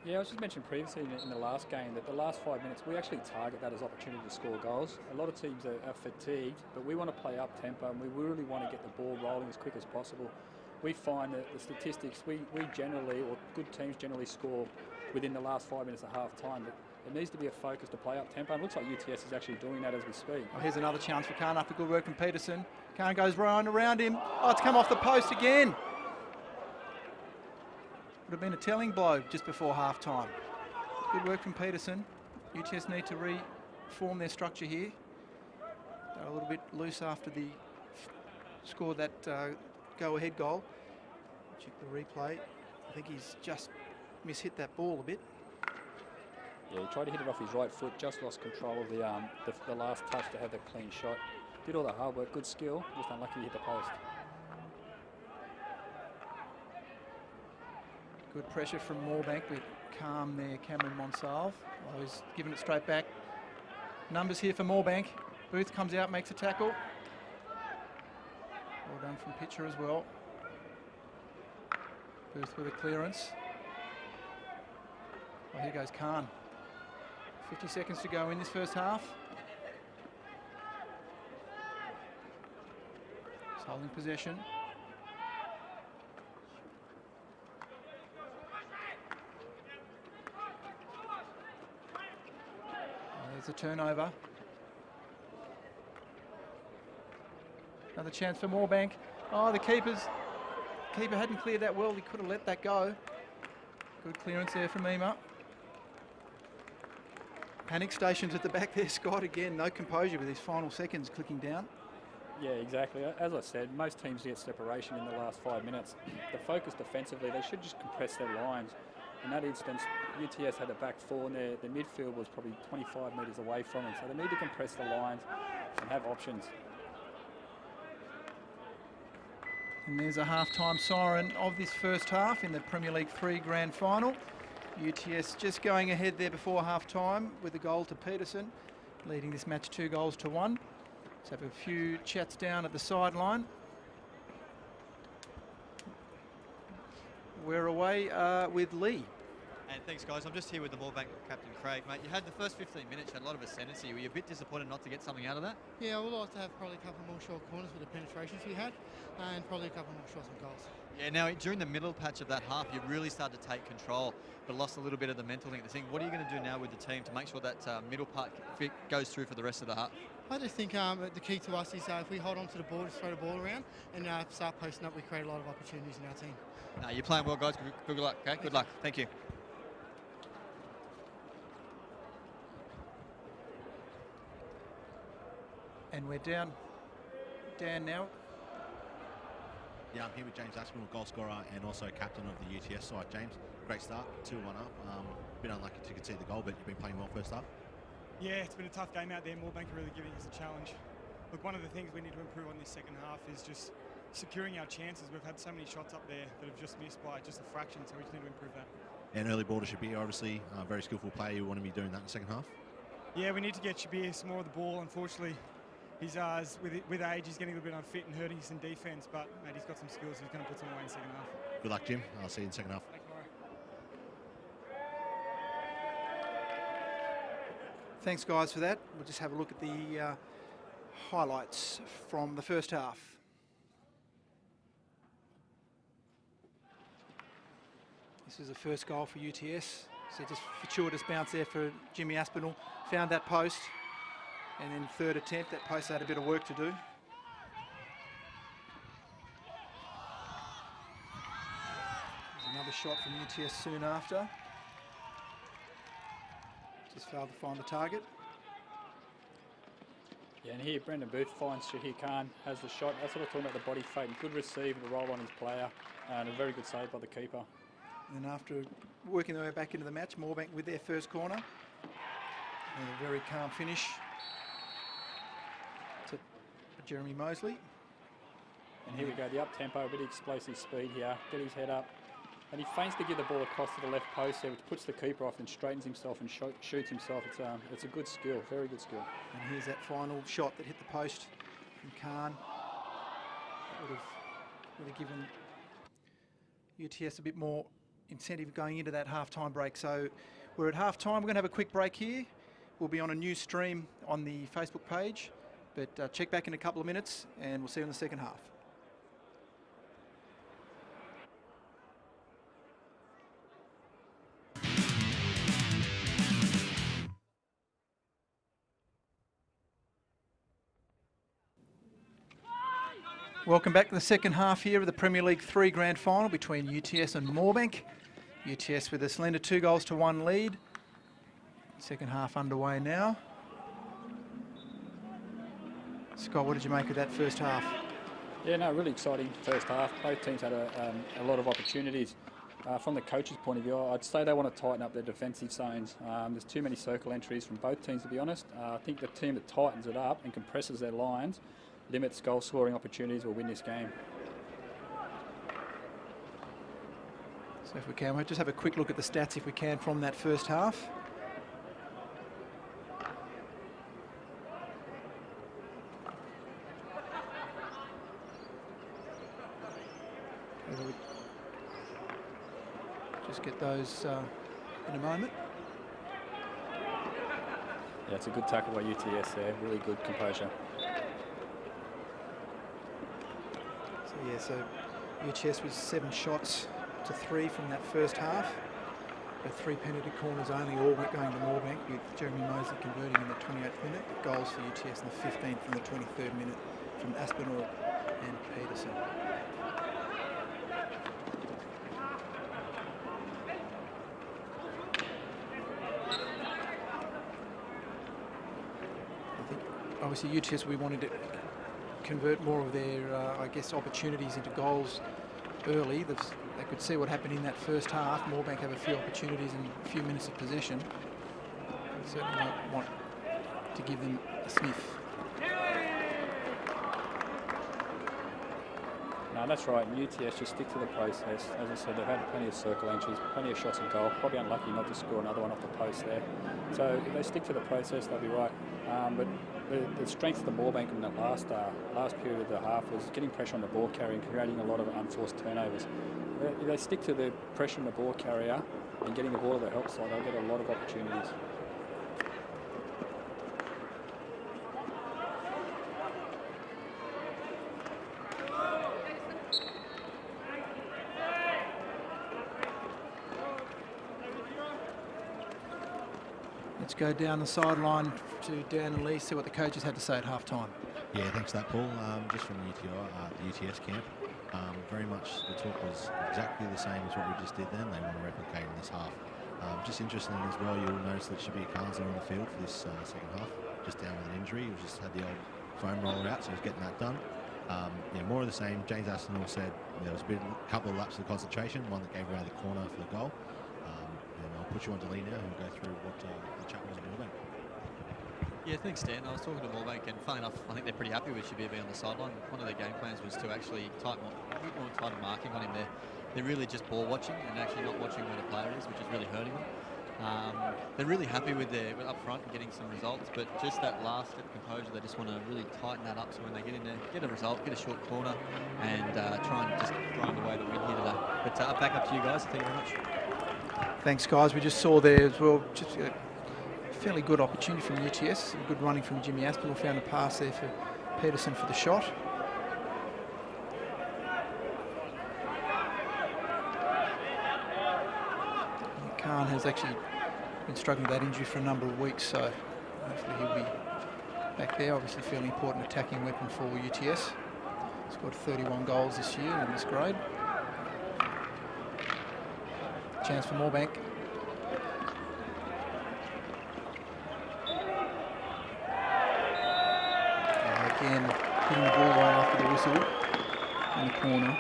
B: Yeah, I was just mentioning previously in the last game that the last 5 minutes, we actually target that as opportunity to score goals. A lot of teams are fatigued, but we want to play up tempo and we really want to get the ball rolling as quick as possible. We find that the statistics, we generally, or good teams generally score within the last 5 minutes of half time, but it needs to be a focus to play up tempo. It looks like UTS is actually doing that as we speak.
A: Oh, here's another chance for Khan after good work from Peterson. Khan goes right around him. Oh, it's come off the post again. Would have been a telling blow just before half time. Good work from Peterson. UTS need to reform their structure here. They're a little bit loose after the score that go-ahead goal. Check the replay. I think he's just mishit that ball a bit.
B: Yeah, he tried to hit it off his right foot, just lost control of the last touch to have that clean shot. Did all the hard work, good skill, just unlucky to hit the post.
A: Good pressure from Moorebank with calm there, Cameron Monsalve. Oh, he's giving it straight back. Numbers here for Moorebank. Booth comes out, makes a tackle. Well done from Pitcher as well. Booth with a clearance. Oh, here goes Khan. 50 seconds to go in this first half. He's holding possession. There's a turnover. Another chance for Moorebank. Oh, the keeper hadn't cleared that well. He could have let that go. Good clearance there from Ema. Panic stations at the back there, Scott. Again, no composure with his final seconds clicking down.
B: Yeah, exactly. As I said, most teams get separation in the last 5 minutes. The focus defensively, they should just compress their lines. In that instance, UTS had a back four and their midfield was probably 25 metres away from them. So they need to compress the lines and have options.
A: And there's a half-time siren of this first half in the Premier League 3 Grand Final. UTS just going ahead there before half-time with a goal to Peterson, leading this match 2-1. Let's have a few chats down at the sideline. We're away with Lee.
C: And thanks, guys. I'm just here with the Moorebank captain, Craig. Mate, you had the first 15 minutes, you had a lot of ascendancy. Were you a bit disappointed not to get something out of that?
E: Yeah, I would like to have probably a couple more short corners with the penetrations we had, and probably a couple more shots on goals.
C: Yeah, now during the middle patch of that half, you really started to take control, but lost a little bit of the mental thing at the thing. What are you going to do now with the team to make sure that middle part goes through for the rest of the half?
E: I just think the key to us is if we hold on to the ball, just throw the ball around, and start posting up, we create a lot of opportunities in our team.
C: You're playing well, guys. Good luck, okay? Good luck. Thank you.
A: And we're down now.
D: Yeah, I'm here with James Aspinall, goal scorer and also captain of the UTS side. James, great start, 2-1 up. A bit unlucky to concede the goal, but you've been playing well first half.
F: Yeah, it's been a tough game out there. Moorebank are really giving us a challenge. Look, one of the things we need to improve on this second half is just securing our chances. We've had so many shots up there that have just missed by just a fraction, so we just need to improve that.
D: And early ball to Shabir, obviously, a very skillful player. You want to be doing that in the second half?
F: Yeah, we need to get Shabir some more of the ball. Unfortunately, he's with age, he's getting a little bit unfit and hurting us in defence, but mate, he's got some skills. He's going to put some away in the second half.
D: Good luck, Jim. I'll see you in the second half.
F: Thanks, Murray.
A: Thanks, guys, for that. We'll just have a look at the highlights from the first half. This is the first goal for UTS. So just fortuitous bounce there for Jimmy Aspinall. Found that post. And then third attempt, that post had a bit of work to do. There's another shot from UTS soon after. Just failed to find the target.
B: Yeah, and here Brendan Booth finds Shahir Khan, has the shot. That's what I'm talking about, the body fake. Good receive, the roll on his player, and a very good save by the keeper.
A: And then after working their way back into the match, Moorebank with their first corner. And a very calm finish to Jeremy Mosley.
B: And here we go, the up-tempo, a bit of explosive speed here. Get his head up. And he feints to give the ball across to the left post there, which puts the keeper off and straightens himself and shoots himself. It's a good skill, very good skill.
A: And here's that final shot that hit the post from Khan. That would have given UTS a bit more incentive going into that half-time break. So we're at half-time. We're going to have a quick break here. We'll be on a new stream on the Facebook page, but check back in a couple of minutes and we'll see you in the second half. Welcome back to the second half here of the Premier League 3 Grand Final between UTS and Moorebank. UTS with a slender 2-1 lead. Second half underway now. Scott, what did you make of that first half?
B: Yeah, no, really exciting first half. Both teams had a lot of opportunities. From the coach's point of view, I'd say they want to tighten up their defensive zones. There's too many circle entries from both teams, to be honest. I think the team that tightens it up and compresses their lines limits goal scoring opportunities will win this game.
A: So if we can, we'll just have a quick look at the stats if we can from that first half. just get those in a moment.
B: Yeah, it's a good tackle by UTS there. Really good composure.
A: So yeah, so UTS was 7 shots to 3 from that first half. The 3 penalty corners only all went going to Moorebank, with Jeremy Mosley converting in the 28th minute. The goals for UTS in the 15th and the 23rd minute from Aspinall and Peterson. I think obviously UTS, we wanted to convert more of their, I guess, opportunities into goals early. They could see what happened in that first half. Moorebank have a few opportunities and a few minutes of possession. We certainly don't want to give them a sniff.
B: No, that's right. And UTS just stick to the process. As I said, they've had plenty of circle entries, plenty of shots on goal. Probably unlucky not to score another one off the post there. So if they stick to the process, they'll be right. But the strength of the Moorebank in that last period of the half was getting pressure on the ball carrier and creating a lot of unforced turnovers. If they stick to the pressure on the ball carrier and getting the ball to the help side, they'll get a lot of opportunities.
A: Let's go down the sideline to Dan and Lee, see what the coaches had to say at half-time.
D: Yeah, thanks for that, Paul. Just from the UTS camp, very much the talk was exactly the same as what we just did then. They want to replicate in this half. Just interesting as well, you'll notice that Shabir Khan's on the field for this second half, just down with an injury. He just had the old foam roller out, so he's getting that done. Yeah, more of the same. James Aspinall said there was a couple of laps of concentration, one that gave away the corner for the goal. And I'll put you on to Lee now and go through what the chat was at Moorebank.
C: Yeah, thanks, Dan. I was talking to Moorebank, and funny enough, I think they're pretty happy with Shabir being on the sideline. One of their game plans was to actually tighten more tighter marking on him there. They're really just ball watching and actually not watching where the player is, which is really hurting them. They're really happy with up front and getting some results, but just that last step of composure, they just want to really tighten that up so when they get in there, get a result, get a short corner, and try and just find a way to win here today. But back up to you guys. Thank you very much.
A: Thanks, guys. We just saw there as well, just a fairly good opportunity from UTS. Good running from Jimmy Aspinall. Found a pass there for Peterson for the shot. Khan has actually been struggling with that injury for a number of weeks, so hopefully he'll be back there. Obviously, fairly important attacking weapon for UTS. Scored 31 goals this year in this grade. Chance for Moorebank. Again, hitting the ball right after the whistle in the corner.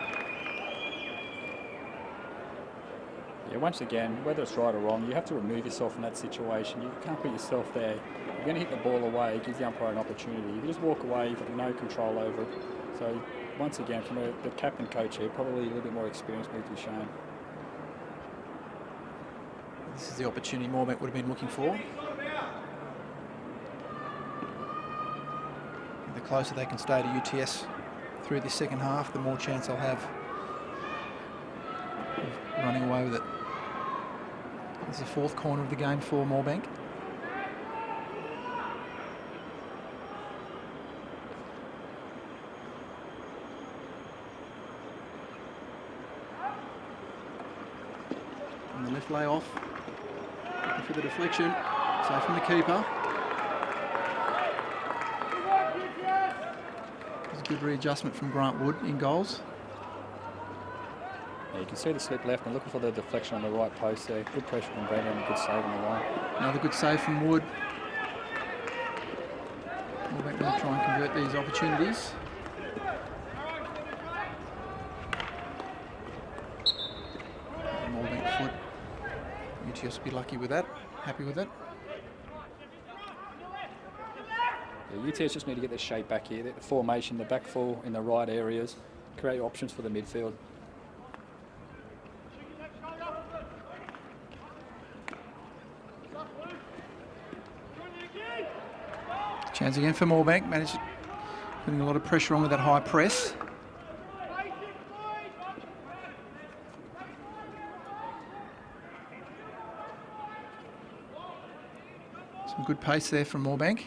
B: Yeah, once again, whether it's right or wrong, you have to remove yourself from that situation. You can't put yourself there. You're going to hit the ball away, it gives the umpire an opportunity. If you just walk away, you've got no control over it. So once again, from the captain coach here, probably a little bit more experience needs to be shown.
A: This is the opportunity Moorebank would have been looking for. The closer they can stay to UTS through this second half, the more chance they'll have of running away with it. This is the fourth corner of the game for Moorebank. And the left lay off. Looking for the deflection. So from the keeper. There's a good readjustment from Grant Wood in goals.
B: Yeah, you can see the slip left and looking for the deflection on the right post there. Good pressure from Brandon and a good save on the line.
A: Another good save from Wood. Moorebank going to try and convert these opportunities. Moorebank foot. UTS will be lucky with that. Happy with it.
B: Yeah, UTS just need to get their shape back here. The formation, the back four in the right areas, create options for the midfield.
A: Chance again for Moorebank. Managed putting a lot of pressure on with that high press. Some good pace there from Moorebank.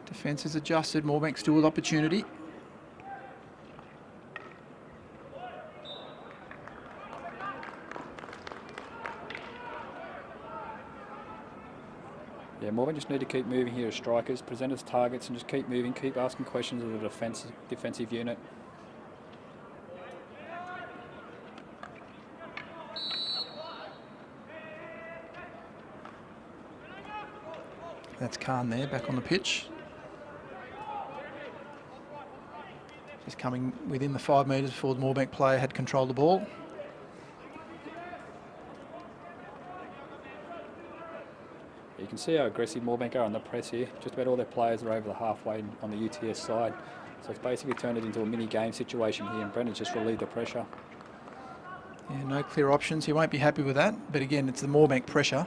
A: Defence is adjusted. Moorebank still with opportunity.
B: Yeah, Moorebank just need to keep moving here as strikers, present as targets, and just keep moving, keep asking questions of the defensive unit.
A: That's Khan there, back on the pitch. Just coming within the 5 metres before the Moorebank player had controlled the ball.
B: You can see how aggressive Moorebank are on the press here. Just about all their players are over the halfway on the UTS side. So it's basically turned it into a mini game situation here, and Brendan's just relieved the pressure.
A: Yeah, no clear options. He won't be happy with that. But again, it's the Moorebank pressure.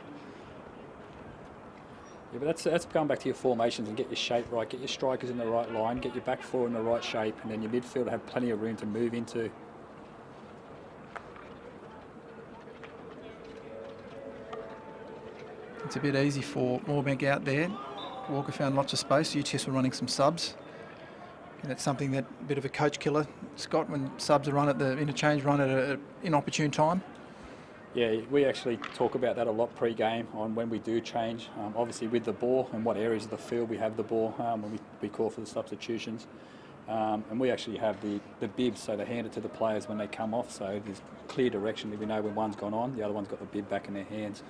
B: Yeah, but that's going back to your formations and get your shape right, get your strikers in the right line, get your back four in the right shape, and then your midfield have plenty of room to move into.
A: It's a bit easy for Moorebank out there. Walker found lots of space. UTS were running some subs. And it's something that a bit of a coach killer, Scott, when subs are run at the interchange, run at an inopportune time.
B: Yeah, we actually talk about that a lot pre-game on when we do change. Obviously with the ball and what areas of the field we have the ball when we call for the substitutions. And we actually have the bibs, so they hand it to the players when they come off. So there's clear direction that we know when one's gone on, the other one's got the bib back in their hands.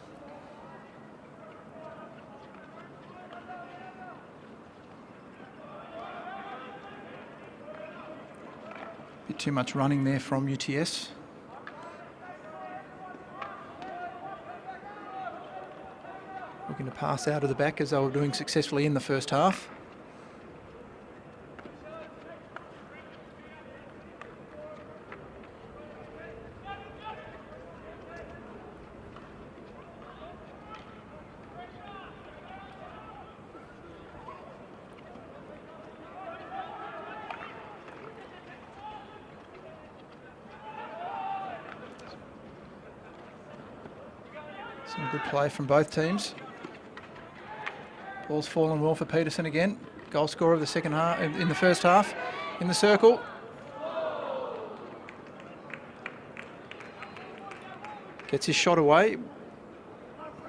A: Bit too much running there from UTS. Looking to pass out of the back as they were doing successfully in the first half. Some good play from both teams. Ball's fallen well for Peterson again. Goal scorer of the second half, in the first half, in the circle. Gets his shot away.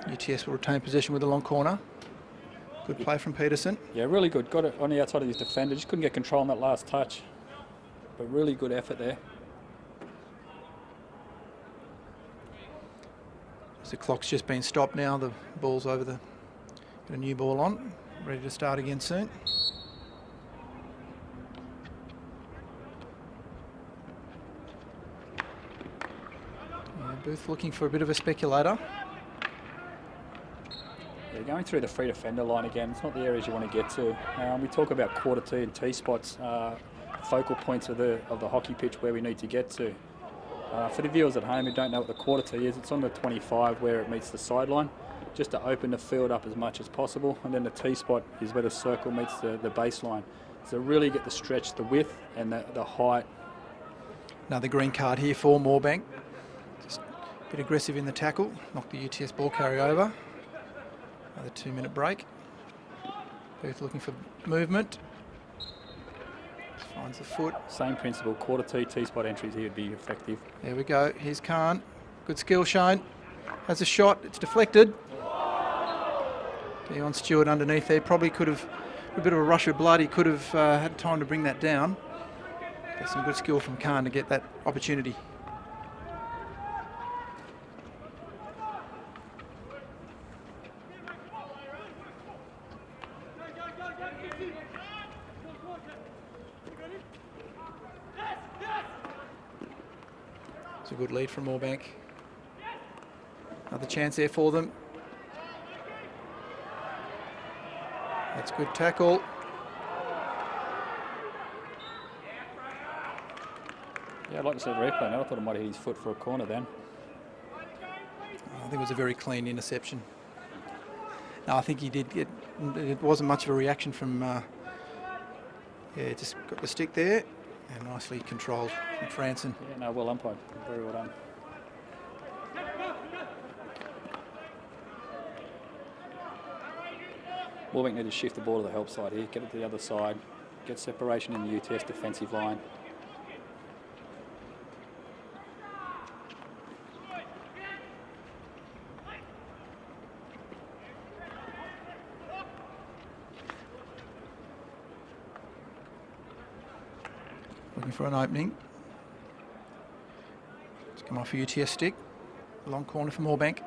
A: UTS will retain possession with the long corner. Good play from Peterson.
B: Yeah, really good. Got it on the outside of his defender. Just couldn't get control on that last touch. But really good effort there.
A: The clock's just been stopped now. The ball's over the... Got a new ball on. Ready to start again soon. Yeah, Booth looking for a bit of a speculator.
B: Yeah, going through the free defender line again, it's not the areas you want to get to. We talk about quarter T and T spots, focal points of the hockey pitch where we need to get to. For the viewers at home who don't know what the quarter T is, it's on the 25 where it meets the sideline, just to open the field up as much as possible. And then the T spot is where the circle meets the baseline. So really get the stretch, the width and the height.
A: Another green card here for Moorebank. Just a bit aggressive in the tackle. Knocked the UTS ball carry over. Another 2-minute break. Booth looking for movement. Finds the foot.
B: Same principle, quarter T spot entries here would be effective.
A: There we go. Here's Khan. Good skill shown. Has a shot. It's deflected. Dion Stewart underneath there. Probably could have, a bit of a rush of blood. He could have had time to bring that down. Got some good skill from Khan to get that opportunity. It's a good lead from Moorebank. Another chance there for them. That's good tackle.
B: Yeah, I'd like to see a replay now. I thought it might have hit his foot for a corner then.
A: I think it was a very clean interception. No, I think he did get, it wasn't much of a reaction from, yeah, just got the stick there and nicely controlled from Franson.
B: Yeah, no, well umpired. Very well done. Moorebank need to shift the ball to the help side here, get it to the other side, get separation in the UTS defensive line.
A: Looking for an opening. It's come off a UTS stick. Long corner for Moorebank.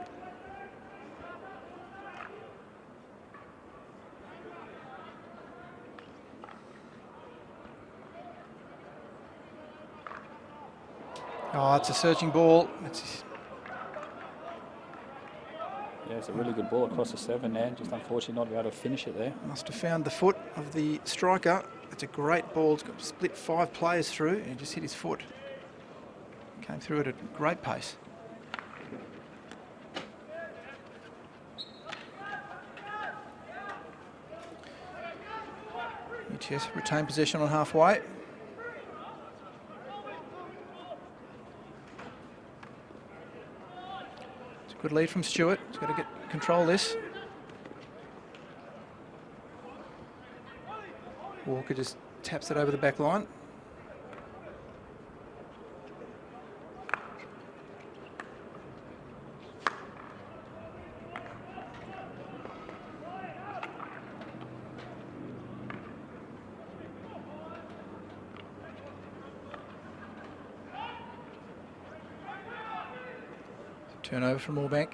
A: Oh, it's a searching ball.
B: Yeah, it's a really good ball across the 7 there. Just unfortunately not able to finish it there.
A: Must have found the foot of the striker. It's a great ball. It's got split 5 players through and just hit his foot. Came through at a great pace. UTS retain possession on halfway. It's a good lead from Stewart. He's got to control this. Walker just taps it over the back line. Turnover from Moorebank.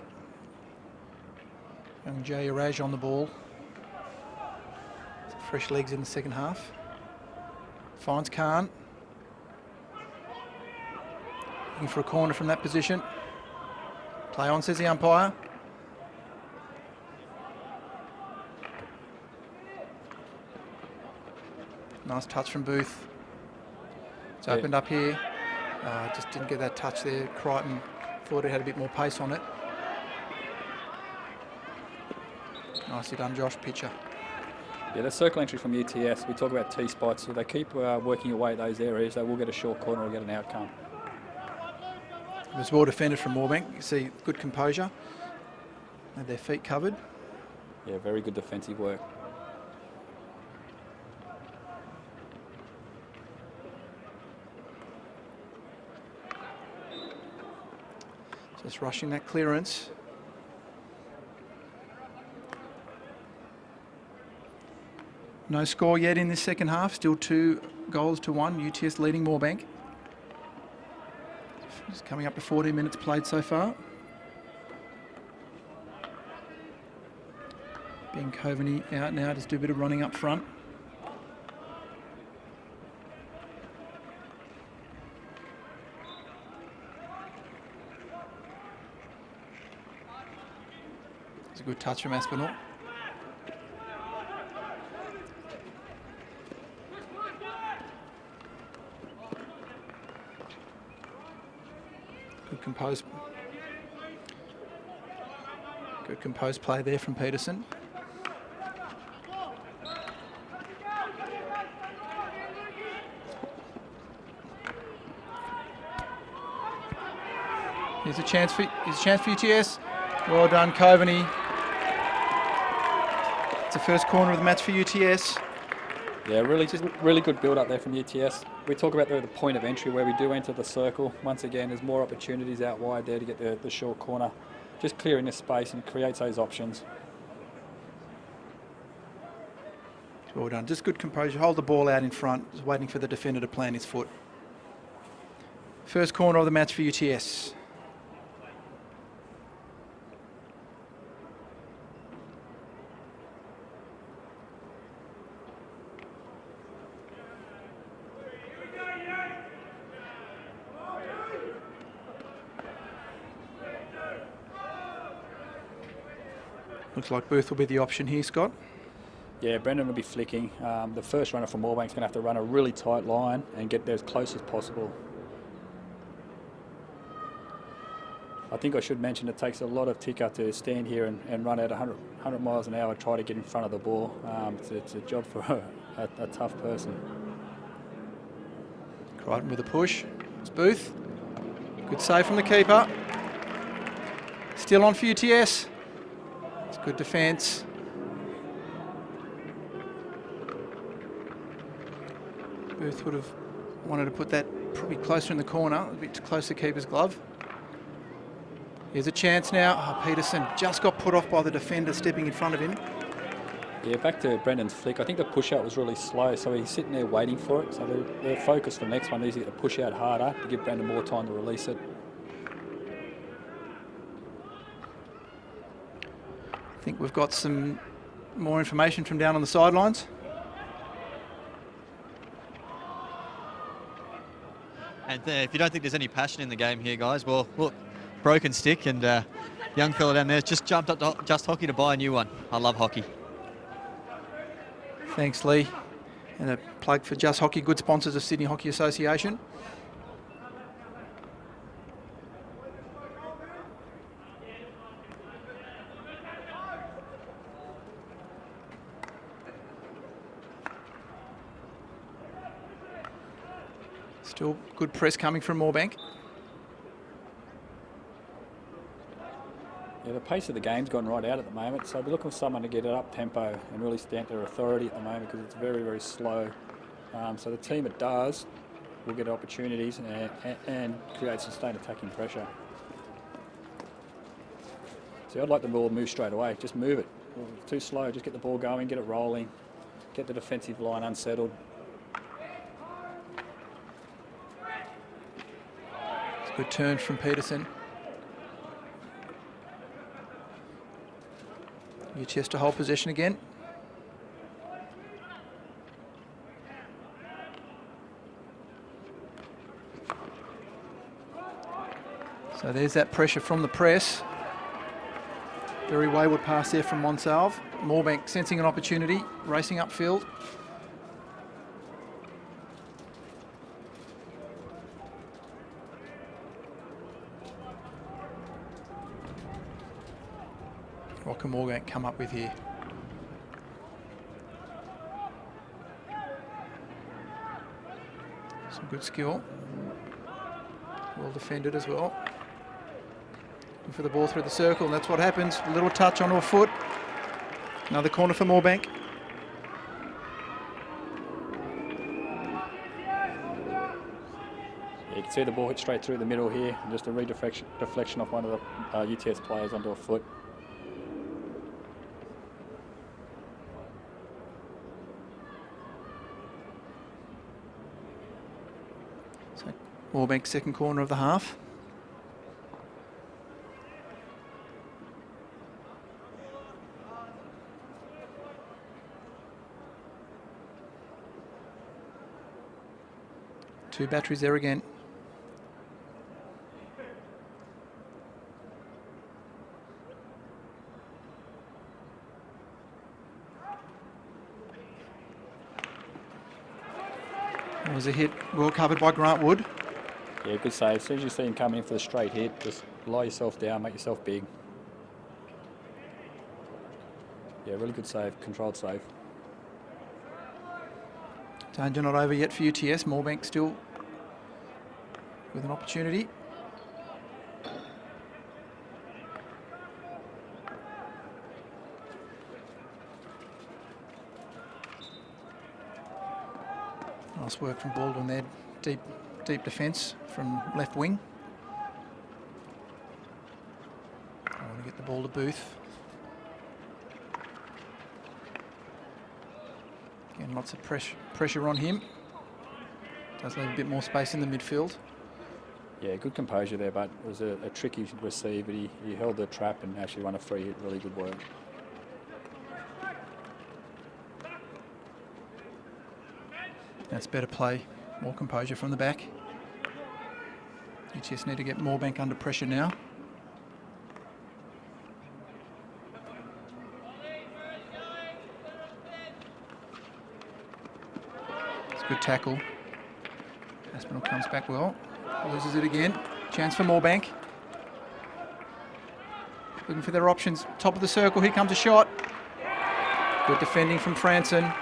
A: Young Jay Araj on the ball. Fresh legs in the second half. Finds Khan. Looking for a corner from that position. Play on, says the umpire. Nice touch from Booth. It's opened up here. Just didn't get that touch there. Crichton thought it had a bit more pace on it. Nicely done, Josh. Pitcher.
B: Yeah, the circle entry from UTS, we talk about T-spots. If they keep working away at those areas, they will get a short corner or get an outcome.
A: It was well defended from Moorebank. You see good composure. Had their feet covered.
B: Yeah, very good defensive work.
A: Just rushing that clearance. No score yet in this second half. Still 2 goals to 1. UTS leading Moorebank. Just coming up to 14 minutes played so far. Ben Coveney out now. Just do a bit of running up front. It's a good touch from Aspinall. Good composed play there from Peterson. Here's a chance for UTS. Well done, Coveney. It's the first corner of the match for UTS.
B: Yeah, really good build up there from UTS. We talk about the point of entry where we do enter the circle. Once again, there's more opportunities out wide there to get the short corner. Just clearing this space and creates those options.
A: Well done. Just good composure. Hold the ball out in front. Just waiting for the defender to plant his foot. First corner of the match for UTS. Looks like Booth will be the option here, Scott.
B: Yeah, Brendan will be flicking. The first runner from Moorebank's going to have to run a really tight line and get there as close as possible. I think I should mention it takes a lot of ticker to stand here and run at 100 miles an hour, try to get in front of the ball. It's a job for a tough person.
A: Crichton with a push. It's Booth. Good save from the keeper. Still on for UTS. It's good defence. Booth would have wanted to put that probably closer in the corner, a bit close to keeper's glove. Here's a chance now. Oh, Peterson just got put off by the defender stepping in front of him.
B: Yeah, back to Brendan's flick. I think the push out was really slow, so he's sitting there waiting for it. So their focus for the next one is to get the push out harder to give Brendan more time to release it.
A: I think we've got some more information from down on the sidelines.
C: And if you don't think there's any passion in the game here, guys, well, look, broken stick, and young fella down there just jumped up to Just Hockey to buy a new one. I love hockey.
A: Thanks, Lee. And a plug for Just Hockey, good sponsors of Sydney Hockey Association. Still good press coming from Moorebank.
B: Yeah, the pace of the game's gone right out at the moment, so we're looking for someone to get it up tempo and really stamp their authority at the moment because it's very, very slow. So the team that does will get opportunities and create sustained attacking pressure. So I'd like the ball to move straight away. Just move it. It's too slow. Just get the ball going, get it rolling, get the defensive line unsettled.
A: It's a good turn from Peterson. UTS to hold possession again. So there's that pressure from the press. Very wayward pass there from Monsalve. Moorebank sensing an opportunity, racing upfield. What can Moorebank come up with here? Some good skill. Well defended as well. Looking for the ball through the circle, and that's what happens. A little touch onto a foot. Another corner for Moorebank.
B: You can see the ball hit straight through the middle here, and just a deflection off one of the UTS players onto a foot.
A: Moorebank second corner of the half. Two batteries there again. That was a hit well covered by Grant Wood.
B: Yeah, good save. As soon as you see him coming in for the straight hit, just lie yourself down, make yourself big. Yeah, really good save, controlled save.
A: Danger not over yet for UTS. Moorebank still with an opportunity. Nice work from Baldwin there. Deep defence from left wing. I want to get the ball to Booth. Again, lots of pressure on him. Does leave a bit more space in the midfield.
B: Yeah, good composure there, but it was a tricky receive, but he held the trap and actually won a free hit. Really good work.
A: That's better play. More composure from the back. UTS need to get Moorebank under pressure now. It's a good tackle. Aspinall comes back well. Loses it again. Chance for Moorebank. Looking for their options. Top of the circle. Here comes a shot. Good defending from Franson.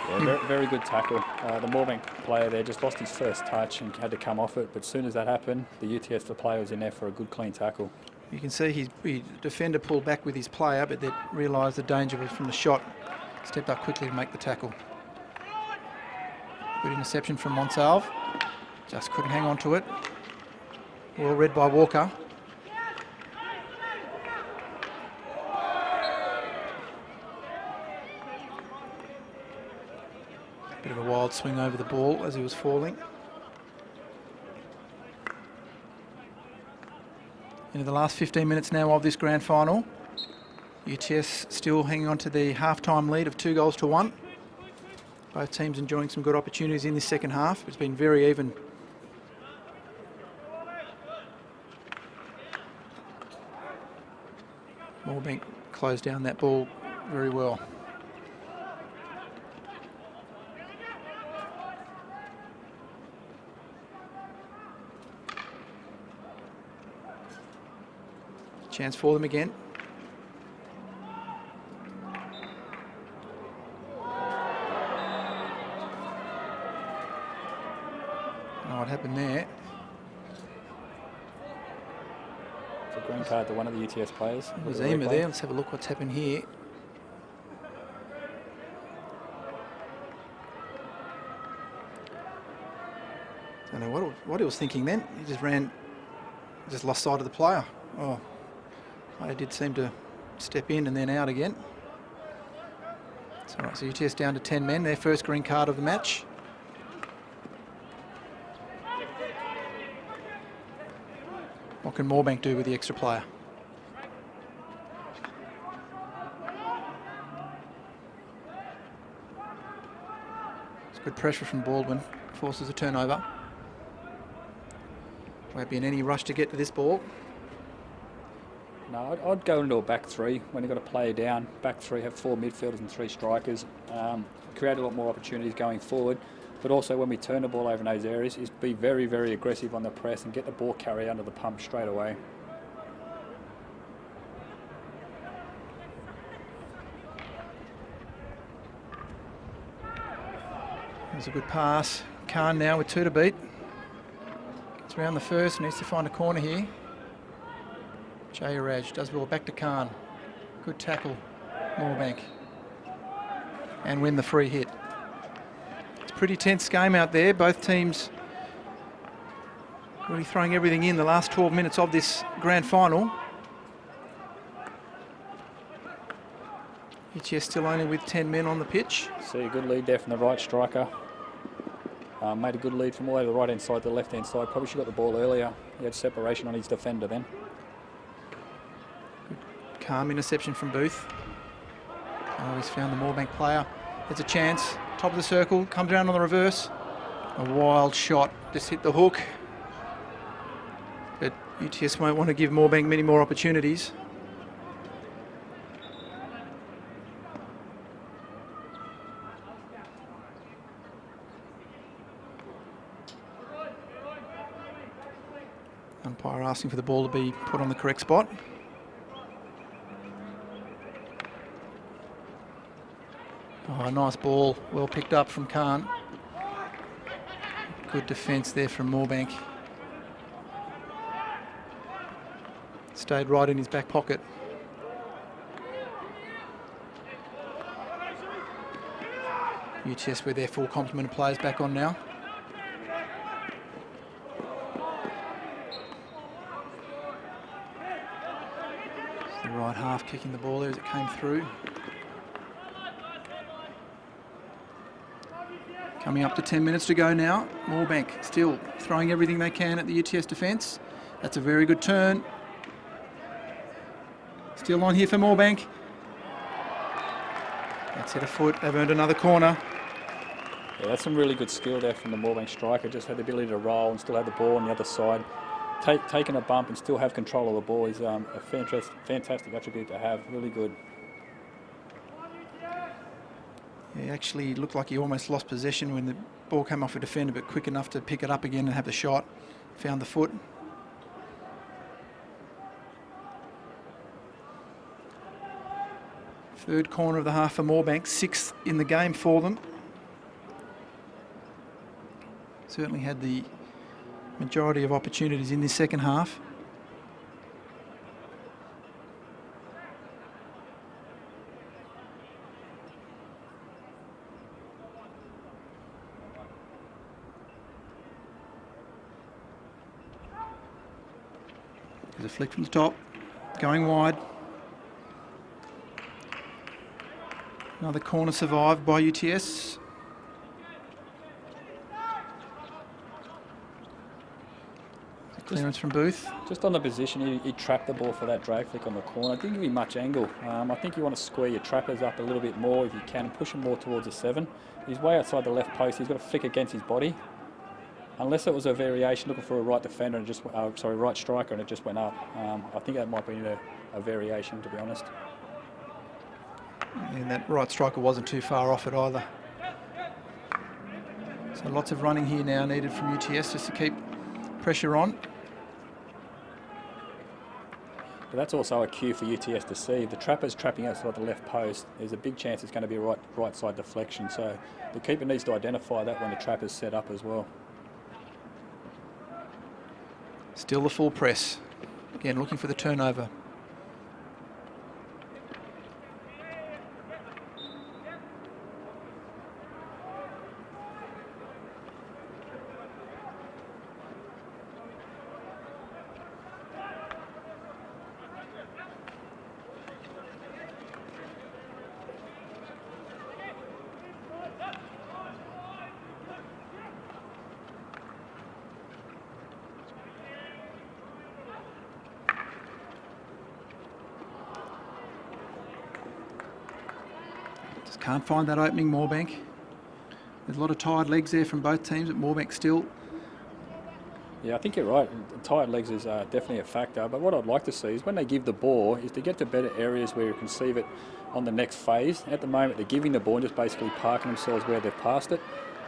B: Yeah, very good tackle. The Moorebank player there just lost his first touch and had to come off it, but as soon as that happened, the UTS player was in there for a good clean tackle.
A: You can see the defender pulled back with his player, but they realised the danger was from the shot. Stepped up quickly to make the tackle. Good interception from Monsalve. Just couldn't hang on to it. Well read by Walker. Bit of a wild swing over the ball as he was falling. Into the last 15 minutes now of this grand final. UTS still hanging on to the half-time lead of 2-1. Both teams enjoying some good opportunities in this second half. It's been very even. Moorebank closed down that ball very well. Chance for them again. Oh, what happened there?
B: It's a green card to one of the UTS players.
A: There's Ema there. Let's have a look what's happened here. Don't know what he was thinking then. He just lost sight of the player. Oh, player did seem to step in and then out again. It's all right, so UTS down to 10 men, their first green card of the match. What can Moorebank do with the extra player? It's good pressure from Baldwin, forces a turnover. Won't be in any rush to get to this ball.
B: No, I'd go into a back three when you've got a player down. Back three, have 4 midfielders and 3 strikers. Create a lot more opportunities going forward. But also when we turn the ball over in those areas, is be very, very aggressive on the press and get the ball carried under the pump straight away.
A: There's a good pass. Khan now with 2 to beat. Gets around the first, needs to find a corner here. Jayaraj does well back to Khan. Good tackle, Moorebank. And win the free hit. It's a pretty tense game out there. Both teams really throwing everything in the last 12 minutes of this grand final. UTS still only with 10 men on the pitch.
B: See a good lead there from the right striker. Made a good lead from all over the right hand side to the left hand side. Probably should have got the ball earlier. He had separation on his defender then.
A: Good calm interception from Booth. Oh, he's found the Moorebank player. There's a chance. Top of the circle, comes around on the reverse. A wild shot, just hit the hook. But UTS won't want to give Moorebank many more opportunities. Umpire asking for the ball to be put on the correct spot. Oh, a nice ball, well picked up from Khan. Good defence there from Moorebank. Stayed right in his back pocket. UTS with their full complement of players back on now. The right half kicking the ball there as it came through. Coming up to 10 minutes to go now. Moorebank still throwing everything they can at the UTS defence. That's a very good turn. Still on here for Moorebank. That's hit a foot. They've earned another corner.
B: Yeah, that's some really good skill there from the Moorebank striker. Just had the ability to roll and still have the ball on the other side. Taking a bump and still have control of the ball is a fantastic attribute to have. Really good.
A: He actually looked like he almost lost possession when the ball came off a defender, but quick enough to pick it up again and have the shot. Found the foot. Third corner of the half for Moorebank, 6th in the game for them. Certainly had the majority of opportunities in this second half. There's a flick from the top, going wide. Another corner survived by UTS. Clearance from Booth.
B: Just on the position, he trapped the ball for that drag flick on the corner. Didn't give him much angle. I think you want to square your trappers up a little bit more if you can, and push him more towards the 7. He's way outside the left post. He's got a flick against his body. Unless it was a variation looking for a right defender and just right striker and it just went up. I think that might be a variation, to be honest.
A: And that right striker wasn't too far off it either. So lots of running here now needed from UTS just to keep pressure on.
B: But that's also a cue for UTS to see. If the trapper's trapping outside the left post, there's a big chance it's going to be a right side deflection. So the keeper needs to identify that when the trapper's set up as well.
A: Still the full press. Again, looking for the turnover. Can't find that opening, Moorebank. There's a lot of tired legs there from both teams, but Moorebank still.
B: Yeah, I think you're right. Tired legs is definitely a factor. But what I'd like to see is when they give the ball, is to get to better areas where you can receive it on the next phase. At the moment, they're giving the ball and just basically parking themselves where they've passed it.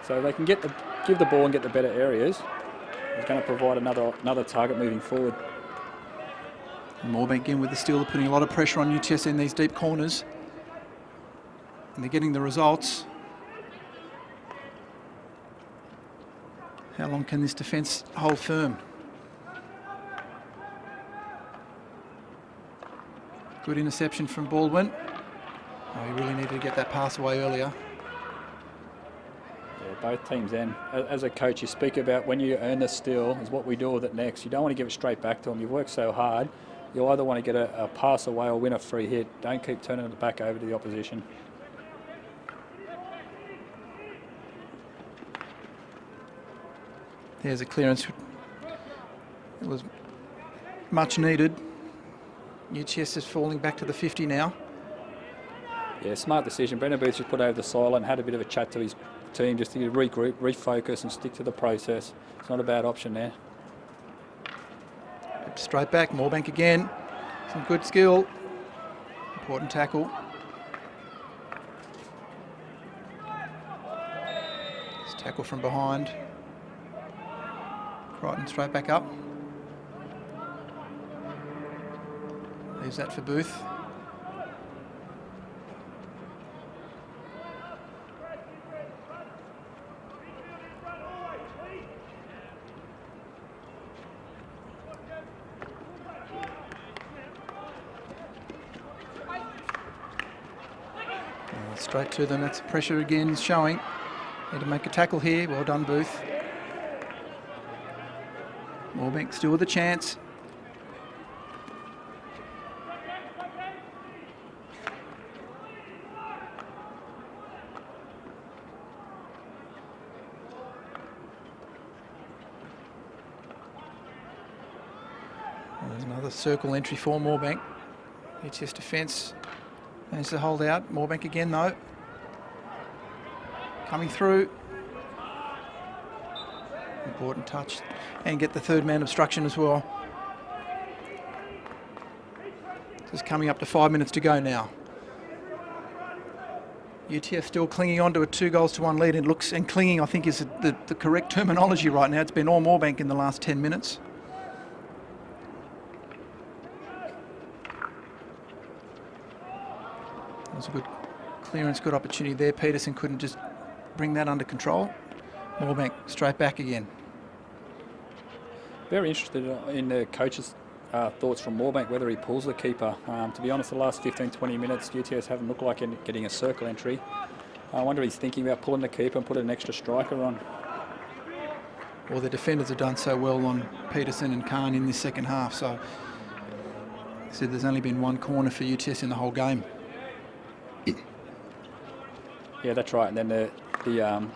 B: So they can give the ball and get the better areas. It's going to provide another target moving forward.
A: Moorebank again with the steal, they're putting a lot of pressure on UTS in these deep corners. And they're getting the results. How long can this defence hold firm? Good interception from Baldwin. Oh, he really needed to get that pass away earlier.
B: Yeah, both teams then. As a coach, you speak about when you earn the steal is what we do with it next. You don't want to give it straight back to them. You've worked so hard. You either want to get a pass away or win a free hit. Don't keep turning it back over to the opposition.
A: There's a clearance. It was much needed. UTS is falling back to the 50 now.
B: Yeah, smart decision. Brendan Booth just put over the sideline, had a bit of a chat to his team just to regroup, refocus and stick to the process. It's not a bad option there.
A: Straight back, Moorebank again. Some good skill. Important tackle. It's tackle from behind. Crichton straight back up. Leaves that for Booth. Straight to them. That's pressure again showing. Need to make a tackle here. Well done, Booth. Moorebank still with a chance. There's another circle entry for Moorebank. UTS defence managed to hold out. Moorebank again though. Coming through. Important touch. And get the third man obstruction as well. Just coming up to 5 minutes to go now. UTF still clinging on to a 2-1 lead. It looks, and clinging I think is the correct terminology right now. It's been all Moorebank in the last 10 minutes. That was a good clearance, good opportunity there. Peterson couldn't just bring that under control. Moorebank straight back again.
B: Very interested in the coach's thoughts from Moorebank, whether he pulls the keeper. To be honest, the last 15-20 minutes, UTS haven't looked like getting a circle entry. I wonder if he's thinking about pulling the keeper and putting an extra striker on.
A: Well, the defenders have done so well on Peterson and Khan in this second half, so So there's only been one corner for UTS in the whole game.
B: Yeah, that's right. And then the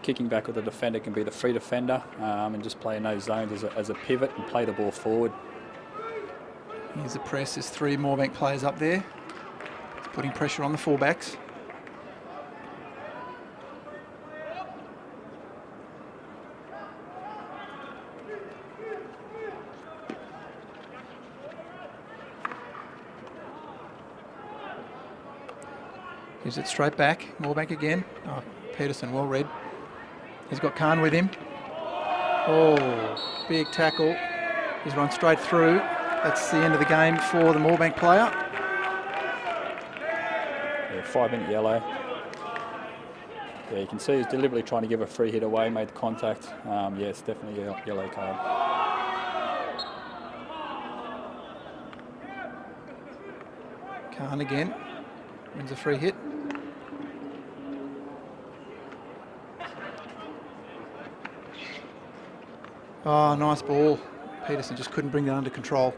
B: kicking back of the defender can be the free defender and just play in those zones as a pivot and play the ball forward.
A: Here's the press. There's 3 Moorebank players up there. It's putting pressure on the fullbacks. Gives it straight back. Moorebank again. Oh, Peterson, well read. He's got Khan with him. Oh, big tackle. He's run straight through. That's the end of the game for the Moorebank player.
B: Yeah, 5-minute yellow. Yeah, you can see he's deliberately trying to give a free hit away, made the contact. Yeah, it's definitely a yellow card.
A: Khan again. Wins a free hit. Oh, nice ball. Peterson just couldn't bring that under control.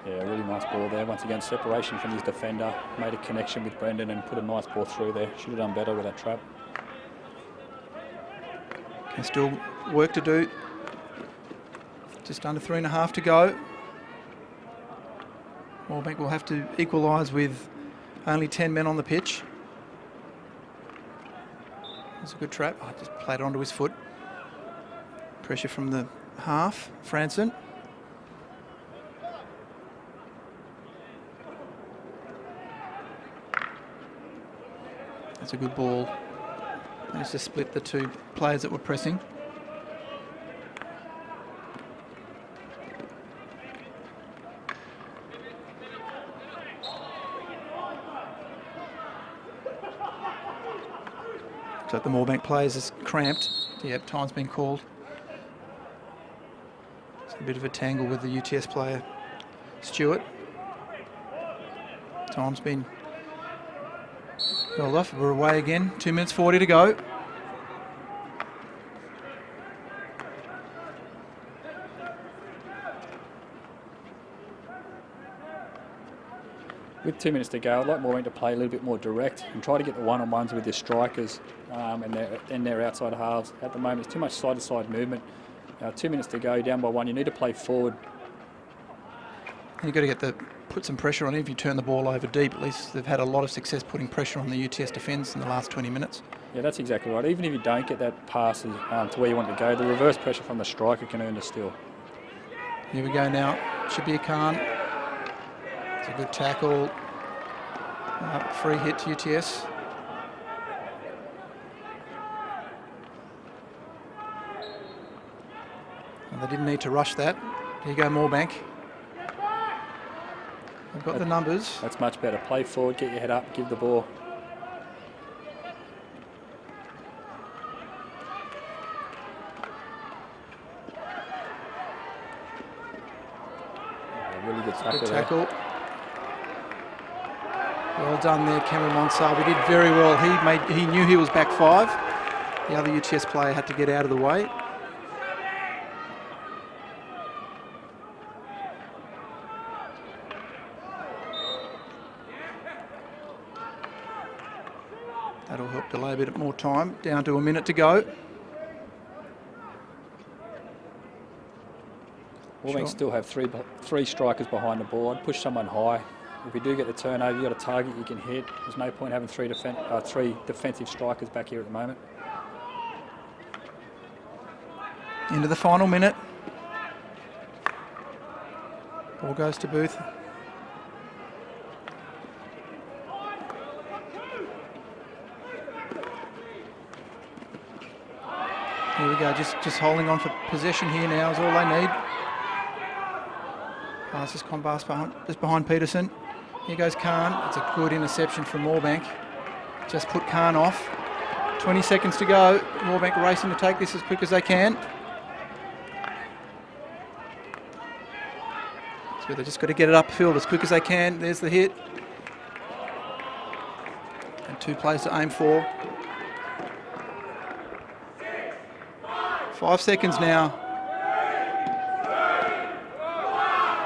B: Yeah, really nice ball there. Once again, separation from his defender. Made a connection with Brendan and put a nice ball through there. Should have done better with that trap.
A: And still work to do. Just under 3.5 to go. Moorebank will have to equalise with only 10 men on the pitch. That's a good trap. Oh, just played it onto his foot. Pressure from the half. Franson. That's a good ball. Managed to split the 2 players that were pressing. So the Moorebank players is cramped. Yep, time's been called. It's a bit of a tangle with the UTS player, Stewart. Time's been well off. We're away again. 2 minutes 40 to go.
B: With 2 minutes to go, I'd like Moorebank to play a little bit more direct and try to get the one-on-ones with their strikers and their outside halves. At the moment, it's too much side-to-side movement. 2 minutes to go, down by 1. You need to play forward.
A: And you've got to put some pressure on it. If you turn the ball over deep, at least they've had a lot of success putting pressure on the UTS defence in the last 20 minutes.
B: Yeah, that's exactly right. Even if you don't get that pass to where you want to go, the reverse pressure from the striker can earn a steal.
A: Here we go now. Shabir Khan. It's a good tackle. Free hit to UTS. And they didn't need to rush that. Here you go, Moorebank. They've got the numbers.
B: That's much better. Play forward, get your head up, give the ball. Really good tackle.
A: Good tackle. Well done there, Cameron Monsar. We did very well. He knew he was back 5. The other UTS player had to get out of the way. That'll help delay a bit more time. Down to a minute to go.
B: Moorebank still have three strikers behind the ball. I'd push someone high. If you do get the turnover, you've got a target you can hit. There's no point having three defensive strikers back here at the moment.
A: Into the final minute. Ball goes to Booth. Here we go, just holding on for possession here now is all they need. Pass has gone just behind Peterson. Here goes Khan. It's a good interception from Moorebank. Just put Khan off. 20 seconds to go. Moorebank racing to take this as quick as they can. So they've just got to get it upfield as quick as they can. There's the hit. And 2 plays to aim for. 5 seconds now.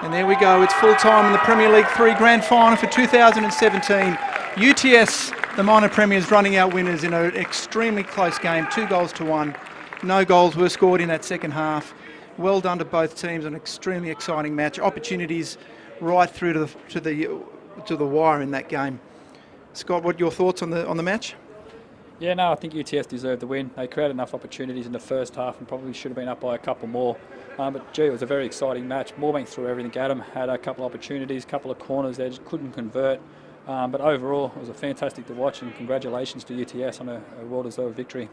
A: And there we go, it's full time in the Premier League 3 Grand Final for 2017. UTS, the minor premiers, running out winners in an extremely close game, 2-1. No goals were scored in that second half. Well done to both teams, an extremely exciting match. Opportunities right through to the wire in that game. Scott, what are your thoughts on the match?
B: Yeah, no, I think UTS deserved the win. They created enough opportunities in the first half and probably should have been up by a couple more. But gee, it was a very exciting match. Moorebank threw everything at them, had a couple of opportunities, couple of corners they just couldn't convert. But overall, it was a fantastic to watch, and congratulations to UTS on a well-deserved victory.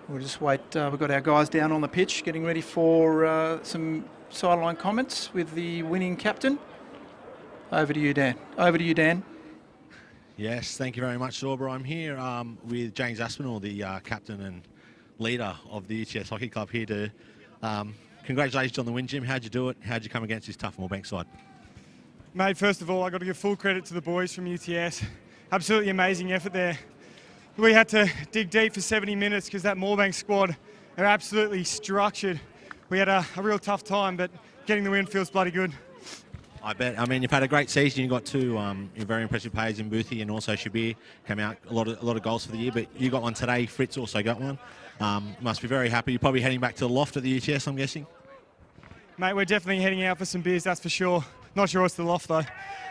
A: We'll just wait. We've got our guys down on the pitch getting ready for some sideline comments with the winning captain. Over to you, Dan. Over to you, Dan.
D: Yes, thank you very much, Sorba. I'm here with James Aspinall, the captain and leader of the UTS Hockey Club, here to congratulations on the win, Jim. How'd you do it? How'd you come against this tough Moorebank side?
F: Mate, first of all, I've got to give full credit to the boys from UTS. Absolutely amazing effort there. We had to dig deep for 70 minutes because that Moorebank squad are absolutely structured. We had a real tough time, but getting the win feels bloody good.
D: I bet. I mean, you've had a great season. You've got two very impressive players in Boothie and also Shabir came out a lot of goals for the year. But you got one today. Fritz also got one. Must be very happy. You're probably heading back to the loft at the UTS, I'm guessing.
F: Mate, we're definitely heading out for some beers, that's for sure. Not sure what's the loft though.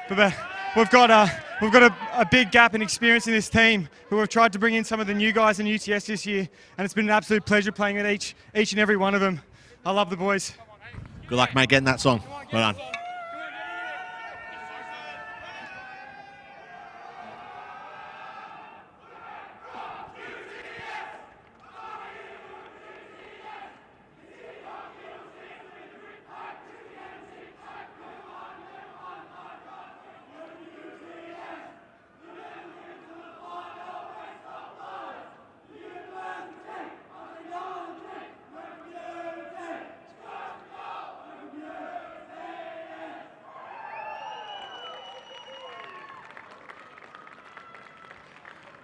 F: But we've got a big gap in experience in this team. We've tried to bring in some of the new guys in UTS this year, and it's been an absolute pleasure playing with each and every one of them. I love the boys.
D: Good luck, mate, getting that song. Well done.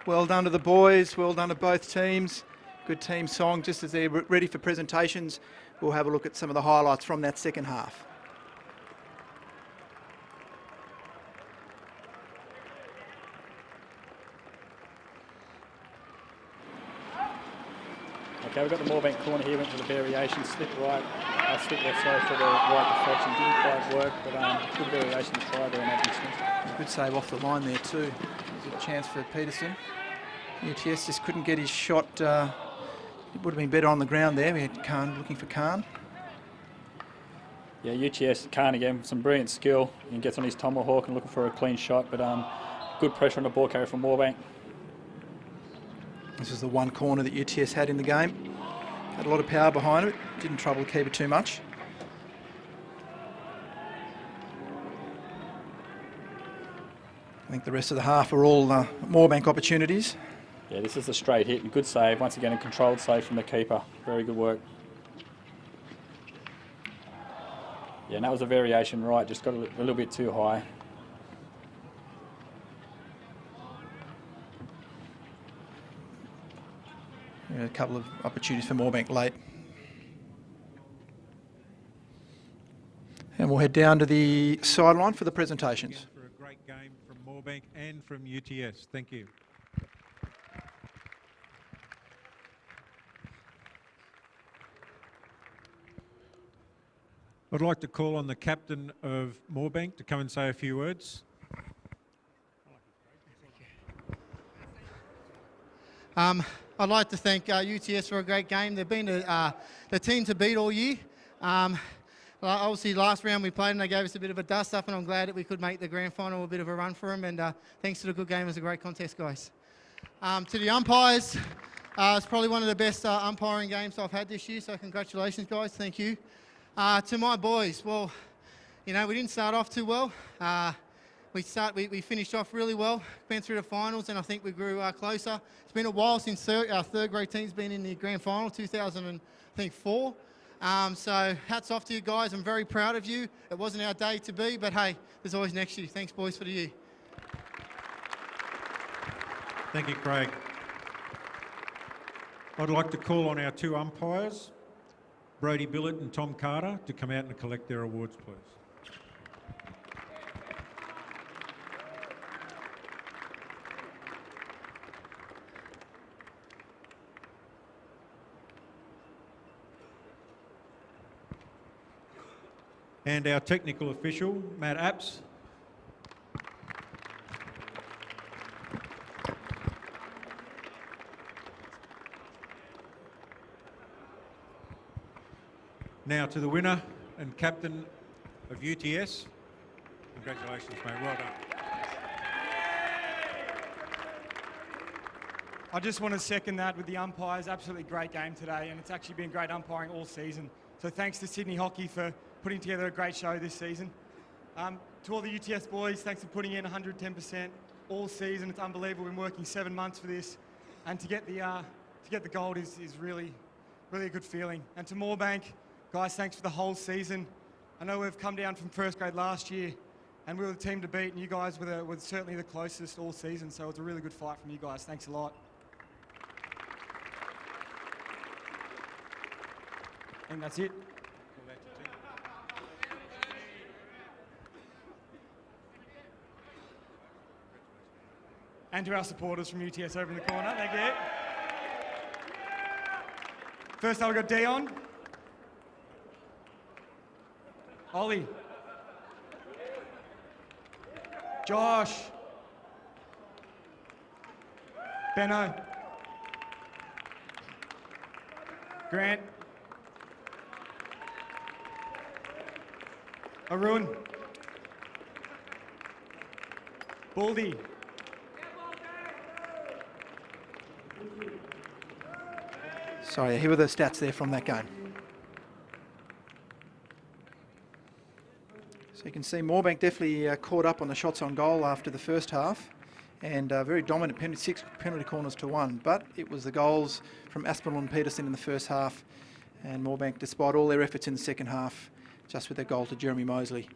A: Well done to the boys, well done to both teams. Good team song. Just as they're ready for presentations, we'll have a look at some of the highlights from that second half.
B: Okay, we've got the Moorebank corner here, went to the variation, slip right, slip left, sorry, for the right deflection. Didn't quite work, but good variation to try there in that instance.
A: Good save off the line there too. There's a chance for Peterson. UTS just couldn't get his shot. It would have been better on the ground there. We had Khan looking for Khan.
B: Yeah, UTS, Khan again, some brilliant skill. He gets on his tomahawk and looking for a clean shot, but good pressure on the ball carrier from Moorebank.
A: This is the one corner that UTS had in the game. Had a lot of power behind it. Didn't trouble the keeper too much. I think the rest of the half are all Moorebank opportunities.
B: Yeah, this is a straight hit and good save. Once again, a controlled save from the keeper. Very good work. Yeah, and that was a variation right, just got a little bit too high.
A: Yeah, a couple of opportunities for Moorebank late. And we'll head down to the sideline for the presentations.
G: For a great game from Moorebank and from UTS. Thank you. I'd like to call on the captain of Moorebank to come and say a few words.
E: I'd like to thank UTS for a great game. They've been the team to beat all year. Obviously, last round we played and they gave us a bit of a dust up, and I'm glad that we could make the grand final a bit of a run for them. And thanks to the good game, it was a great contest, guys. To the umpires, it's probably one of the best umpiring games I've had this year, so congratulations, guys. Thank you. To my boys, well, you know, we didn't start off too well. We finished off really well, went through the finals, and I think we grew closer. It's been a while since our third grade team's been in the grand final, 2004. So hats off to you guys. I'm very proud of you. It wasn't our day to be, but hey, there's always next year. Thanks, boys, for the year.
G: Thank you, Craig. I'd like to call on our two umpires. Brody Billett and Tom Carter to come out and collect their awards, please. And our technical official, Matt Apps. Now to the winner and captain of UTS. Congratulations, mate. Well done.
F: I just want to second that with the umpires. Absolutely great game today, and it's actually been great umpiring all season. So thanks to Sydney Hockey for putting together a great show this season. To all the UTS boys, thanks for putting in 110% all season. It's unbelievable. We've been working 7 months for this, and to get the gold is really a good feeling. And to Moorebank, guys, thanks for the whole season. I know we've come down from first grade last year, and we were the team to beat, and you guys were certainly the closest all season. So it's a really good fight from you guys. Thanks a lot. And that's it. And to our supporters from UTS over in the corner, thank you. First up, we've got Dion. Ollie. Josh. Benno. Grant. Arun. Baldy.
A: Sorry, here were the stats there from that game. So you can see Moorebank definitely caught up on the shots on goal after the first half, and very dominant, 6 penalty corners to 1. But it was the goals from Aspinall and Peterson in the first half, and Moorebank, despite all their efforts in the second half, just with their goal to Jeremy Mosley.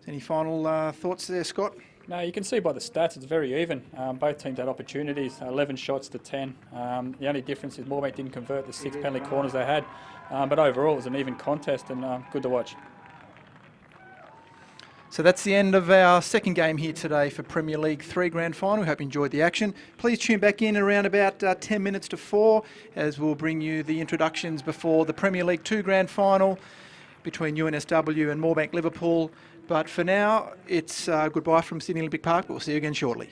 A: Any final thoughts there, Scott?
B: No, you can see by the stats it's very even. Both teams had opportunities, 11 shots to 10. The only difference is Moorebank didn't convert the 6 penalty corners they had. But overall it was an even contest and good to watch.
A: So that's the end of our second game here today for Premier League 3 Grand Final. We hope you enjoyed the action. Please tune back in around about 10 minutes to 4 as we'll bring you the introductions before the Premier League 2 Grand Final between UNSW and Moorebank-Liverpool. But for now, it's goodbye from Sydney Olympic Park, but we'll see you again shortly.